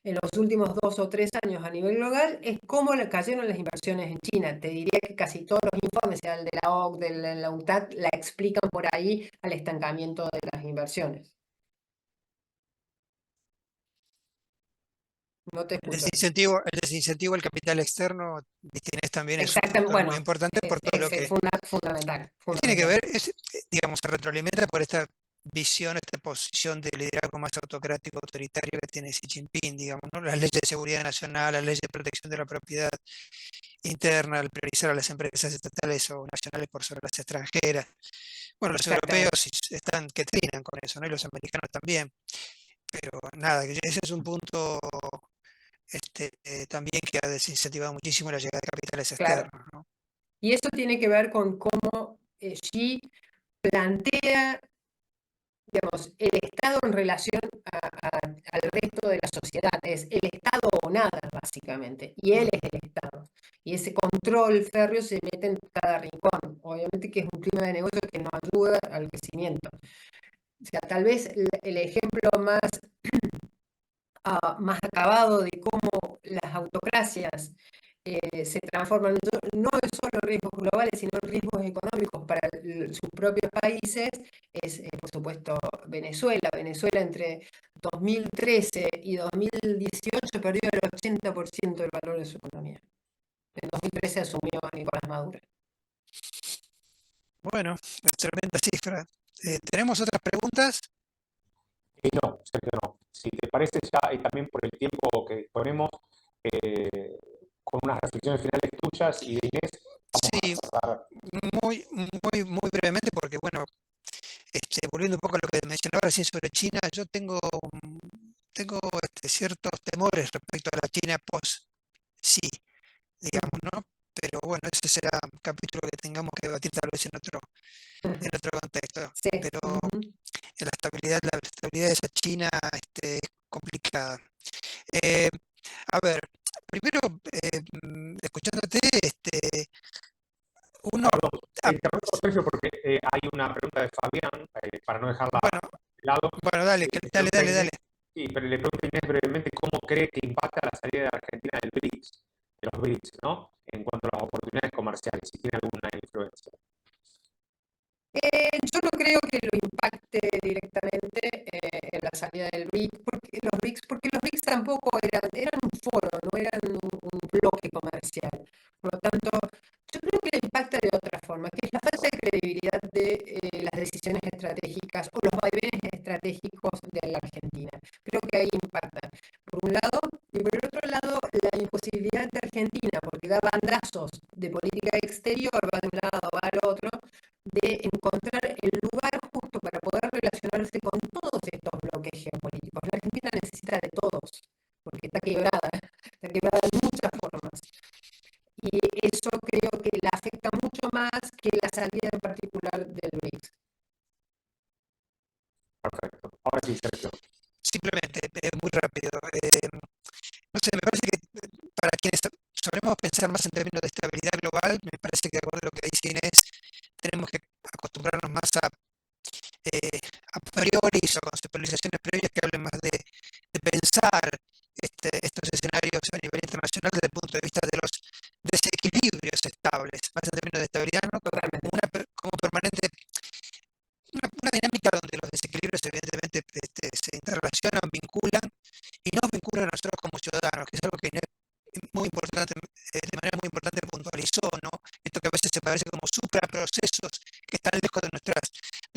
en los últimos 2 o 3 años a nivel global es cómo cayeron las inversiones en China. Te diría que casi todos los informes, sea el de la OCDE, de la UNCTAD, la explican por ahí al estancamiento de las inversiones. No te escucho. El desincentivo al capital externo, Inés, también es un Exactamente, factor bueno, muy importante por todo lo que fundamental. tiene que ver, digamos, se retroalimenta por esta visión, esta posición de liderazgo más autocrático, autoritario que tiene Xi Jinping, digamos, ¿no? Las leyes de seguridad nacional, las leyes de protección de la propiedad interna, al priorizar a las empresas estatales o nacionales por sobre las extranjeras. Bueno, los europeos están que trinan con eso, ¿no? Y los americanos también. Pero nada, ese es un punto también que ha desincentivado muchísimo la llegada de capitales externos, ¿no? Y eso tiene que ver con cómo Xi plantea, digamos, el Estado en relación al resto de la sociedad. Es el Estado o nada, básicamente. Y él es el Estado. Y ese control férreo se mete en cada rincón. Obviamente que es un clima de negocio que no ayuda al crecimiento. O sea, tal vez el ejemplo más acabado de cómo las autocracias se transforman no en solo riesgos globales, sino en riesgos económicos para sus propios países, es por supuesto Venezuela. Venezuela entre 2013 y 2018 perdió el 80% del valor de su economía. En 2013 asumió Nicolás Maduro. Bueno, es tremenda cifra. ¿Tenemos otras preguntas? No, Sergio, no. Si te parece ya, y también por el tiempo que disponemos, con unas reflexiones finales tuyas y de Inés, sí, muy brevemente, porque bueno, volviendo un poco a lo que mencionaba recién sobre China, yo tengo ciertos temores respecto a la China post-sí, digamos, ¿no? Pero bueno, ese será un capítulo que tengamos que debatir tal vez en otro contexto. Sí. Pero la estabilidad de esa China es complicada. A ver, primero, escuchándote, uno... Te interrumpo, Sergio, porque hay una pregunta de Fabián, para no dejarla de lado. Bueno, dale. Sí, pero le pregunto a Inés brevemente cómo cree que impacta la salida de Argentina de los BRICS, ¿no? En cuanto a las oportunidades comerciales, si tiene alguna influencia. Yo no creo que lo impacte directamente en la salida del BRICS, porque los BRICS tampoco eran un foro, no eran un bloque comercial. Por lo tanto, yo creo que le impacta de otra forma, que es la falta de credibilidad de las decisiones estratégicas o los vaivenes estratégicos de la Argentina. Creo que ahí impacta, por un lado, y por el otro lado, la imposibilidad de Argentina, porque da bandazos de política exterior, va de un lado, va al otro, de encontrar el lugar justo para poder relacionarse con todos estos bloques geopolíticos. La Argentina necesita de todos, porque está quebrada en muchas formas. Y eso creo que la afecta mucho más que la salida en particular del BRICS. Perfecto. Ahora sí, Sergio. Simplemente, muy rápido. No sé, me parece que para quienes solemos pensar más en términos de estabilidad global, me parece que de acuerdo a lo que dice Inés, tenemos que acostumbrarnos más a priori o conceptualizaciones previas que hablen más de pensar estos escenarios a nivel internacional desde el punto de vista de los desequilibrios estables, más en términos de estabilidad, ¿no? Como permanente, una dinámica donde los desequilibrios evidentemente se interrelacionan, vinculan y nos vinculan a nosotros como ciudadanos, que es algo que muy importante, de manera muy importante puntualizó, ¿no? Esto que a veces se parece como supraprocesos que están lejos de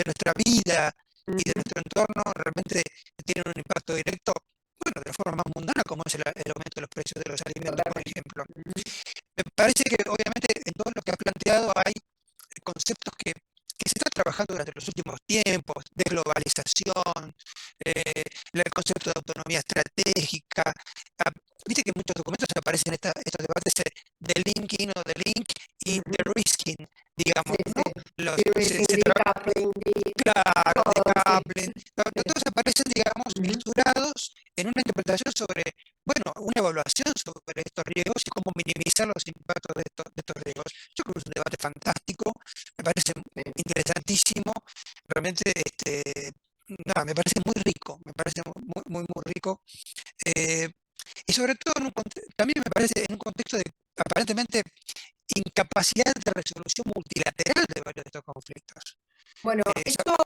nuestra vida y de nuestro entorno, realmente tienen un impacto directo, bueno, de la forma más mundana, como es el aumento de los precios de los alimentos, por ejemplo. Me parece que obviamente en todo lo que has planteado hay conceptos que se están trabajando durante los últimos tiempos, de globalización, el concepto de autonomía estratégica. Viste que en muchos documentos aparece aparecen estos debates de linking o de link y de Ujú. risking, digamos, Sí, ¿no? sí. Los, De-risking, decoupling, claro, de todo, sí. Kaplan, todos aparecen, digamos, Ujú. mixturados en una interpretación sobre, bueno, una evaluación sobre estos riesgos y cómo minimizar los impactos de estos riesgos. Yo creo que es un debate fantástico, me parece Sí. interesantísimo, realmente, nada, me parece muy rico, me parece muy, muy, muy rico. eh, y sobre todo, también me parece en un contexto de aparentemente incapacidad de resolución multilateral de varios de estos conflictos. Bueno, Eso, esto,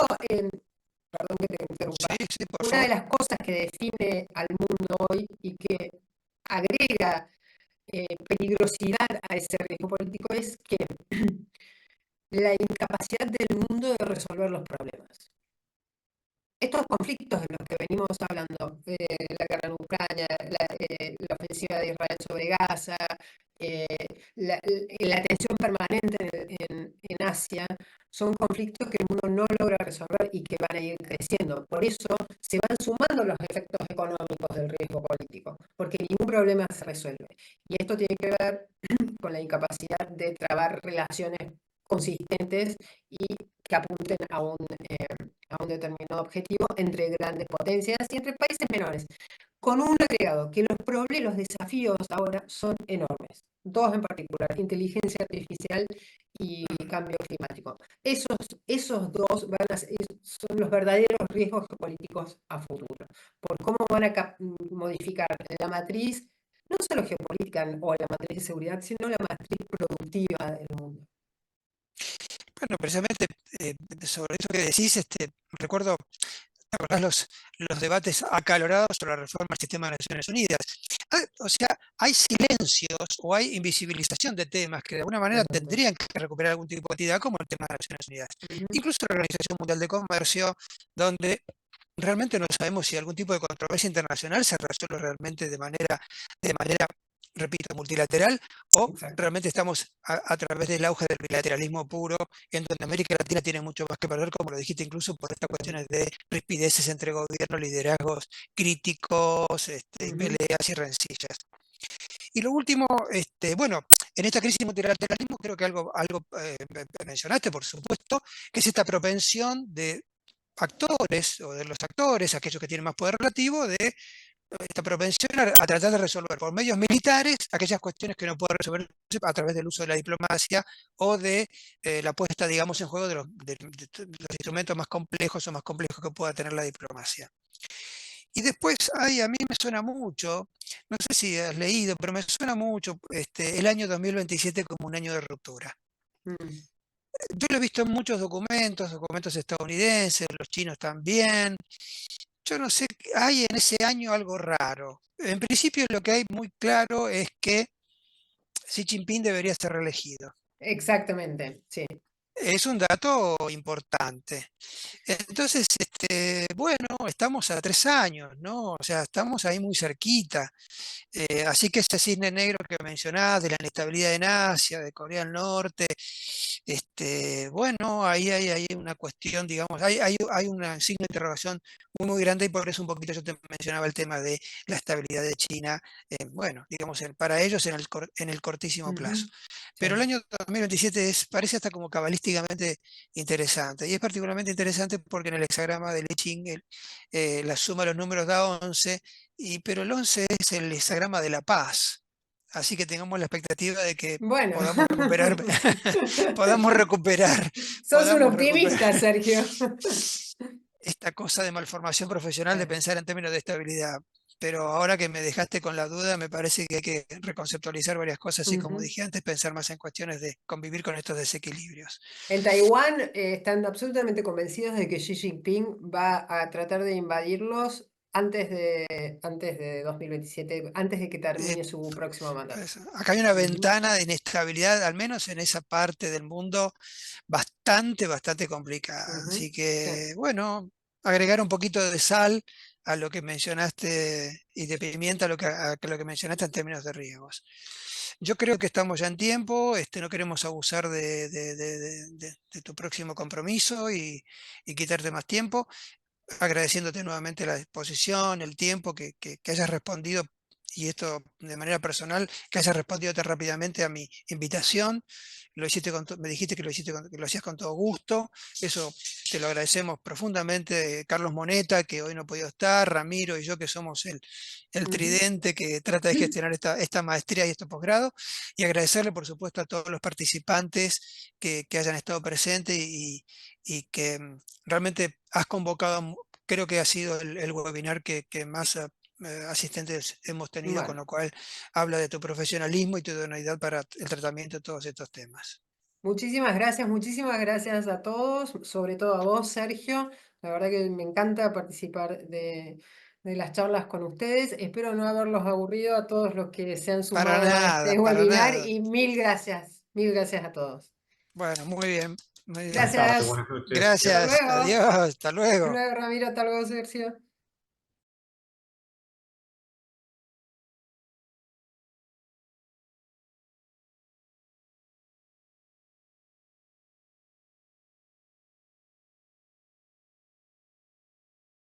perdón que te interrumpa, sí, sí, por una de favor. las cosas que define al mundo hoy y que agrega peligrosidad a ese riesgo político es que la incapacidad del mundo de resolver los problemas. Estos conflictos de los que venimos hablando, la guerra en Ucrania, la ofensiva de Israel sobre Gaza, eh, la tensión permanente en Asia, son conflictos que el mundo no logra resolver y que van a ir creciendo. Por eso se van sumando los efectos económicos del riesgo político, porque ningún problema se resuelve. Y esto tiene que ver con la incapacidad de trabar relaciones consistentes y que apunten a un determinado objetivo entre grandes potencias y entre países menores. Con un agregado, que los desafíos ahora son enormes. Dos en particular, inteligencia artificial y cambio climático. Esos dos son los verdaderos riesgos geopolíticos a futuro, por cómo van a modificar la matriz, no solo geopolítica o la matriz de seguridad, sino la matriz productiva del mundo. Bueno, precisamente sobre eso que decís, recuerdo, ¿te acordás los debates acalorados sobre la reforma del sistema de Naciones Unidas? O sea, hay silencios o hay invisibilización de temas que de alguna manera Totalmente. tendrían que recuperar algún tipo de actividad, como el tema de Naciones Unidas. Ujú. Incluso la Organización Mundial de Comercio, donde realmente no sabemos si algún tipo de controversia internacional se resuelve realmente de manera, repito, multilateral, o Exacto. realmente estamos a través del auge del bilateralismo puro, en donde América Latina tiene mucho más que perder, como lo dijiste, incluso por estas cuestiones de rispideces entre gobiernos, liderazgos críticos, y Ujú. peleas y rencillas. Y lo último, bueno, en esta crisis multilateralismo creo que algo mencionaste, por supuesto, que es esta propensión de actores o de los actores, aquellos que tienen más poder relativo, de esta propensión a tratar de resolver por medios militares aquellas cuestiones que no pueden resolver a través del uso de la diplomacia o de la puesta, digamos, en juego de los instrumentos más complejos o más complejos que pueda tener la diplomacia. Y después, a mí me suena mucho, no sé si has leído, pero me suena mucho el año 2027 como un año de ruptura. Mm. Yo lo he visto en muchos documentos estadounidenses, los chinos también. Yo no sé, hay en ese año algo raro. En principio lo que hay muy claro es que Xi Jinping debería ser reelegido. Exactamente, sí. Es un dato importante. Entonces, bueno, estamos a 3 años, ¿no? O sea, estamos ahí muy cerquita. Así que ese cisne negro que mencionás, de la inestabilidad en Asia, de Corea del Norte, bueno, ahí hay una cuestión, digamos, hay un signo de interrogación muy, muy grande y por eso un poquito yo te mencionaba el tema de la estabilidad de China, bueno, digamos, para ellos en el cortísimo plazo. Ujú. Pero el Sí. año 2027 parece hasta como cabalísticamente interesante y es particularmente interesante porque en el hexagrama del I Ching la suma de los números da 11, pero el 11 es el hexagrama de la paz. Así que tengamos la expectativa de que Bueno. podamos recuperar, podamos recuperar, Sos un podamos recuperar optimista, Sergio. esta cosa de malformación profesional de Sí. pensar en términos de estabilidad. Pero ahora que me dejaste con la duda, me parece que hay que reconceptualizar varias cosas y, como Ujú. dije antes, pensar más en cuestiones de convivir con estos desequilibrios. En Taiwán están absolutamente convencidos de que Xi Jinping va a tratar de invadirlos antes de 2027, antes de que Eh, termine su próximo mandato. Acá hay una Ujú. ventana de inestabilidad, al menos en esa parte del mundo, bastante, bastante complicada. Ujú. Así Sí. que, bueno, agregar un poquito de sal a lo que mencionaste y de pimienta a lo que mencionaste en términos de riesgos. Yo creo que estamos ya en tiempo, no queremos abusar de tu próximo compromiso y quitarte más tiempo, agradeciéndote nuevamente la disposición, el tiempo que hayas respondido y esto de manera personal, que hayas respondido tan rápidamente a mi invitación. Me dijiste que que lo hacías con todo gusto. Eso te lo agradecemos profundamente, Carlos Moneta, que hoy no ha podido estar, Ramiro y yo, que somos el Ujú. tridente que trata de gestionar esta maestría y este posgrado. Y agradecerle, por supuesto, a todos los participantes que hayan estado presentes y que realmente has convocado, creo que ha sido el webinar que más asistentes hemos tenido, con Bueno, lo cual habla de tu profesionalismo y tu idoneidad para el tratamiento de todos estos temas. muchísimas gracias a todos, sobre todo a vos, Sergio. La verdad que me encanta participar de las charlas con ustedes. Espero no haberlos aburrido a todos los que se han Para sumado a nada, este para webinar nada. y mil gracias a todos. Bueno, muy bien, muy bien. Buenas tardes, Gracias. buenas noches. Hasta Gracias, luego. adiós, hasta Hasta luego. luego, Ramiro. Hasta luego, Sergio.